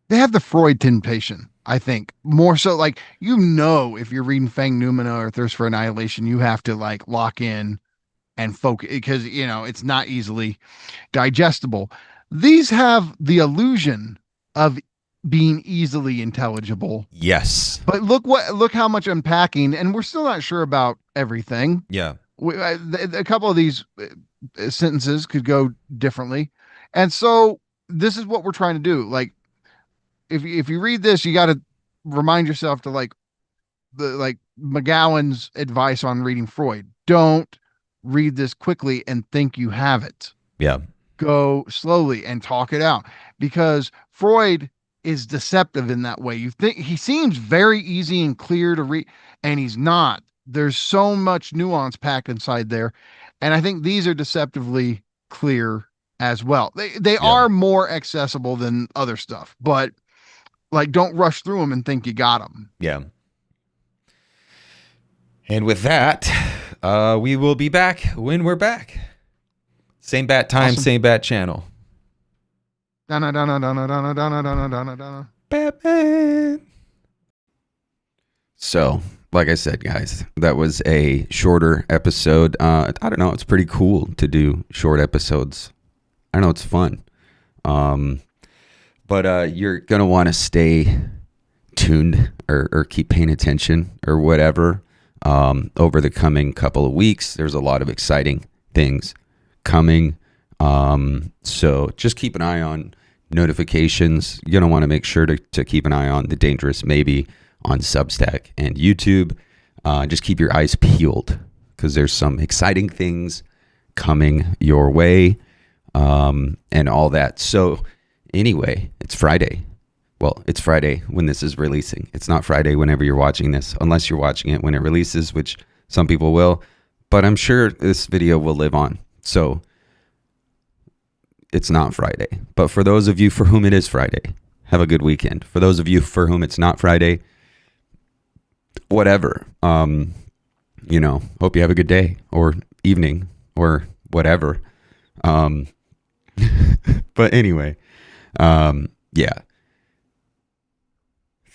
C: they have the Freud temptation, I think, more so. Like, if you're reading Fang Numina or Thirst for Annihilation, you have to like lock in and focus, because it's not easily digestible. These have the illusion of being easily intelligible.
A: Yes.
C: But look how much unpacking, and we're still not sure about everything.
A: Yeah.
C: A couple of these sentences could go differently, and so this is what we're trying to do. Like, if you read this, you got to remind yourself to like McGowan's advice on reading Freud. Don't read this quickly and think you have it.
A: Yeah.
C: Go slowly and talk it out, because Freud is deceptive in that way. You think he seems very easy and clear to read, and he's not. There's so much nuance packed inside there. And I think these are deceptively clear as well. They are more accessible than other stuff, but like, don't rush through them and think you got them.
A: Yeah. And with that, we will be back when we're back. Same bat time,
C: Awesome.
A: Same bat channel. Batman. So, like I said, guys, that was a shorter episode. I don't know. It's pretty cool to do short episodes. I know it's fun. But you're going to want to stay tuned or keep paying attention or whatever over the coming couple of weeks. There's a lot of exciting things coming. So just keep an eye on notifications. You're going to want to make sure to keep an eye on The Dangerous Maybe on Substack and YouTube. Just keep your eyes peeled because there's some exciting things coming your way, and all that. So anyway, it's Friday. Well, it's Friday when this is releasing. It's not Friday whenever you're watching this, unless you're watching it when it releases, which some people will. But I'm sure this video will live on. So it's not Friday. But for those of you for whom it is Friday, have a good weekend. For those of you for whom it's not Friday, whatever. You know, hope you have a good day or evening or whatever. But anyway, yeah.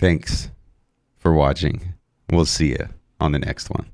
A: Thanks for watching. We'll see you on the next one.